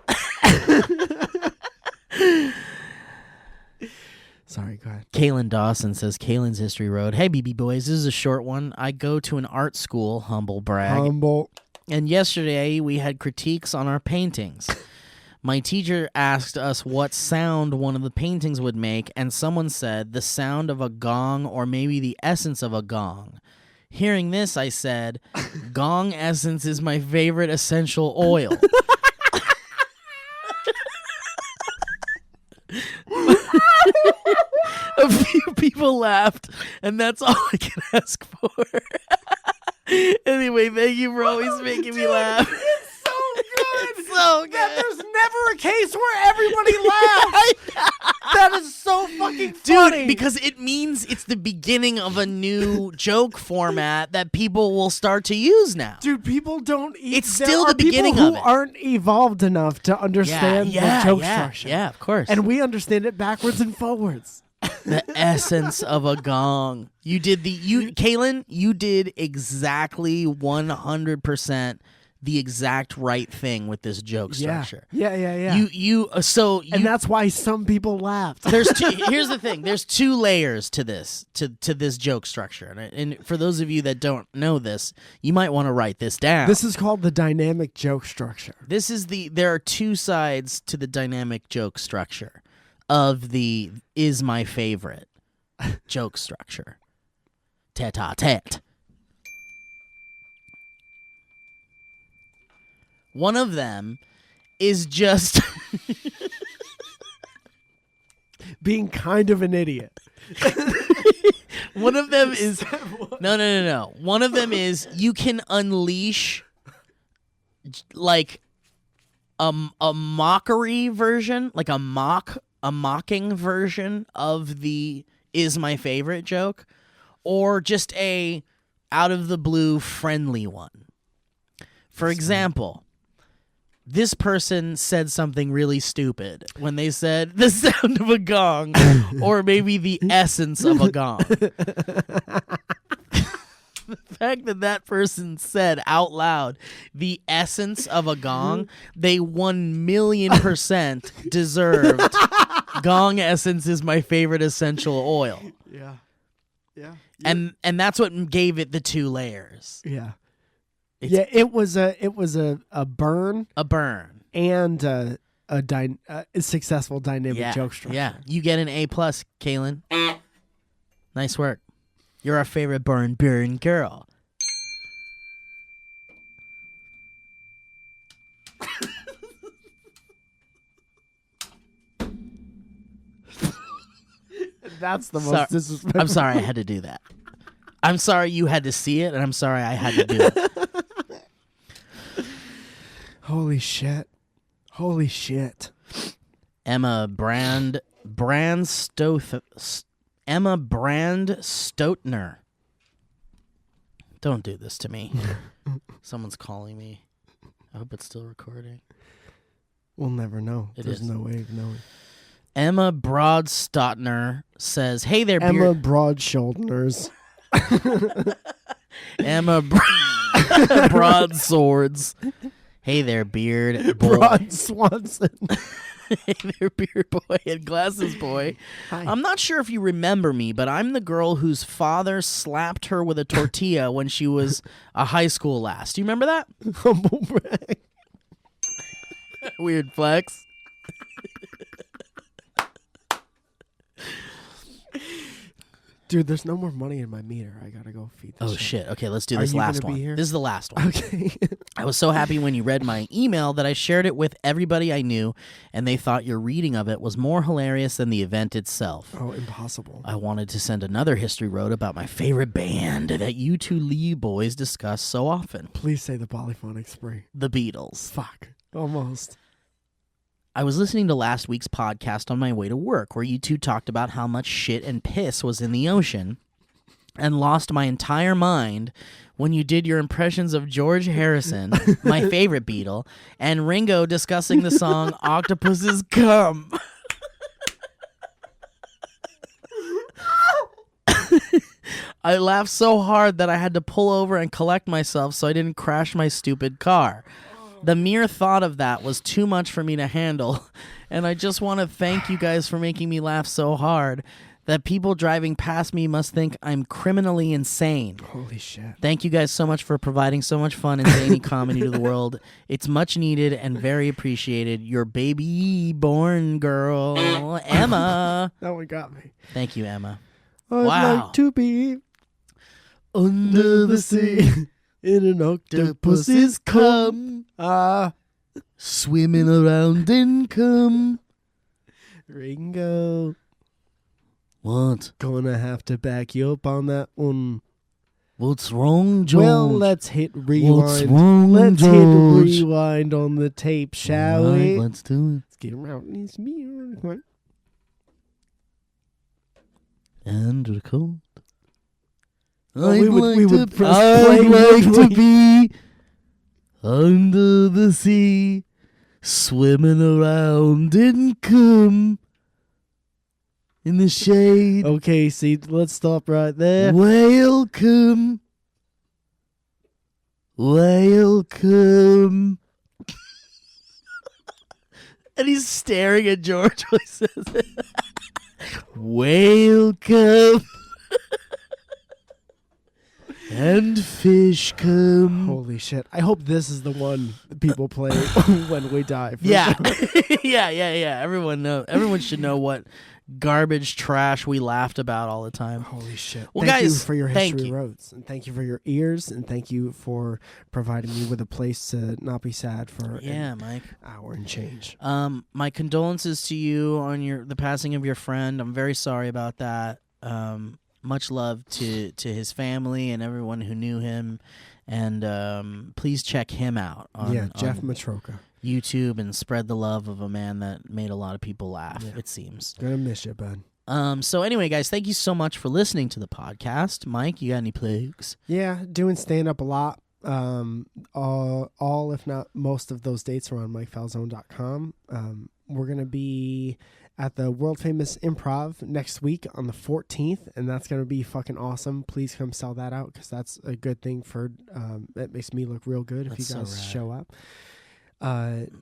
Sorry, go ahead. Kalen Dawson says, Kalen's History Road. Hey, BB boys, this is a short one. I go to an art school, humble brag. Humble. And yesterday we had critiques on our paintings. My teacher asked us what sound one of the paintings would make, and someone said the sound of a gong or maybe the essence of a gong. Hearing this, I said, gong essence is my favorite essential oil. A few people laughed, and that's all I can ask for. Anyway, thank you for always making me laugh. It's so good. It's so good. There's never a case where everybody laughs. That is so fucking funny. Dude, because it means it's the beginning of a new joke format that people will start to use now. Dude, people don't. It's there still are the beginning people of who it. aren't evolved enough to understand the joke structure. Yeah, of course. And we understand it backwards and forwards. The essence of a gong. Kalen, you did exactly 100% the exact right thing with this joke structure. Yeah. And that's why some people laughed. Here's the thing. There's two layers to this joke structure. And for those of you that don't know this, you might want to write this down. This is called the dynamic joke structure. There are two sides to the dynamic joke structure of the is my favorite joke structure. Tete-a-tete. One of them is just being kind of an idiot. One of them is no. One of them is you can unleash like a mockery version, like a mocking version of the is my favorite joke, or just a out of the blue friendly one. For example, this person said something really stupid when they said the sound of a gong or maybe the essence of a gong. The fact that person said out loud the essence of a gong, they 1,000,000% deserved gong essence is my favorite essential oil. Yeah. And that's what gave it the two layers. Yeah. It was a burn. A burn. And a successful dynamic joke structure. Yeah. You get an A+, Kalen. Nice work. You're our favorite burn girl. That's the most disrespectful. I'm sorry I had to do that. I'm sorry you had to see it, and I'm sorry I had to do it. Holy shit. Emma Brand Stotner. Don't do this to me. Someone's calling me. I hope it's still recording. We'll never know. It There's is. no way of knowing. Emma Broadstotner says, "Hey there, Emma Broad Shoulders." Emma Broadswords. Hey there, beard boy. Ron Swanson. Hey there, beard boy and glasses boy. Hi. I'm not sure if you remember me, but I'm the girl whose father slapped her with a tortilla when she was a high school lass. Do you remember that? Humble brag. Weird flex. Dude, there's no more money in my meter. I gotta go feed this Oh shit. Okay, let's do this you last gonna be one. here? This is the last one. Okay. I was so happy when you read my email that I shared it with everybody I knew, and they thought your reading of it was more hilarious than the event itself. Oh, impossible. I wanted to send another history road about my favorite band that you two Lee boys discuss so often. Please say the polyphonic spray. The Beatles. Fuck. Almost. I was listening to last week's podcast on my way to work, where you two talked about how much shit and piss was in the ocean, and lost my entire mind when you did your impressions of George Harrison, my favorite Beatle, and Ringo discussing the song Octopuses Come. I laughed so hard that I had to pull over and collect myself so I didn't crash my stupid car. The mere thought of that was too much for me to handle, and I just want to thank you guys for making me laugh so hard that people driving past me must think I'm criminally insane. Holy shit. Thank you guys so much for providing so much fun and zany comedy to the world. It's much needed and very appreciated. Your baby born girl, Emma. That one got me. Thank you, Emma. I'd Wow. like to be under the sea in an octopus's cum. Swimming around in cum. Ringo. What? Gonna have to back you up on that one. What's wrong, George? Well, let's hit rewind. What's wrong, Let's George? hit rewind on the tape, shall All right, we? let's do it. Let's get around this mirror. Come on. And record. Oh, we would press I'd play, like would to we? be under the sea, swimming around in cum, in the shade. Okay, see, let's stop right there. Welcome. Welcome. And he's staring at George when he says it. Welcome. And fish come. Holy shit. I hope this is the one that people play when we die. for Yeah. sure. yeah. Everyone should know what garbage trash we laughed about all the time. Holy shit. Well, thank you guys, for your thank history you. roads. And thank you for your ears. And thank you for providing me with a place to not be sad for Yeah, an Mike. hour and change. My condolences to you on the passing of your friend. I'm very sorry about that. Much love to his family and everyone who knew him, and please check him out on, Geoff on Metropia. YouTube and spread the love of a man that made a lot of people laugh. Yeah. It seems. Gonna miss you, bud. So anyway, guys, thank you so much for listening to the podcast. Mike, you got any plugs? Yeah, doing stand up a lot. All if not most of those dates are on MikeFalzone.com. We're gonna be at the world famous Improv next week on the 14th, and that's gonna be fucking awesome. Please come sell that out because that's a good thing for. That makes me look real good if That's you so guys rad. show up.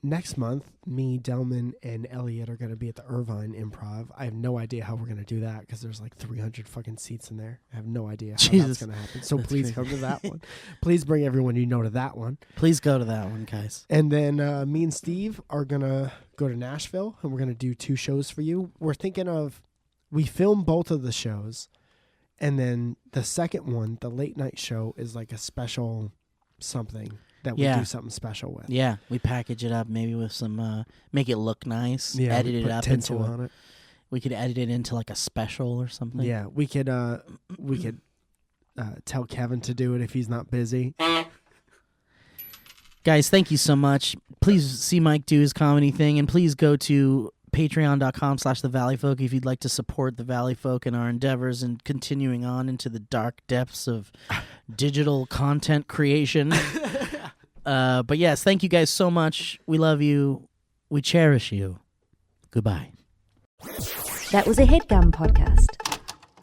Next month, me, Delman, and Elliot are going to be at the Irvine Improv. I have no idea how we're going to do that because there's like 300 fucking seats in there. I have no idea how Jesus. that's going to happen. So That's please crazy. come to that one. Please bring everyone you know to that one. Please go to that one, guys. And then me and Steve are going to go to Nashville, and we're going to do 2 shows for you. We're thinking of, we film both of the shows, and then the second one, the late night show, is like a special something that we Yeah. do something special with. Yeah, we package it up maybe with some, make it look nice. Yeah, edit we it put up tinsel into on it. We could edit it into like a special or something. Yeah, we could tell Kevin to do it if he's not busy. Guys, thank you so much. Please see Mike do his comedy thing, and please go to patreon.com/thevalleyfolk if you'd like to support the Valley Folk in our endeavors and continuing on into the dark depths of digital content creation. But yes, thank you guys so much. We love you. We cherish you. Goodbye. That was a HeadGum podcast.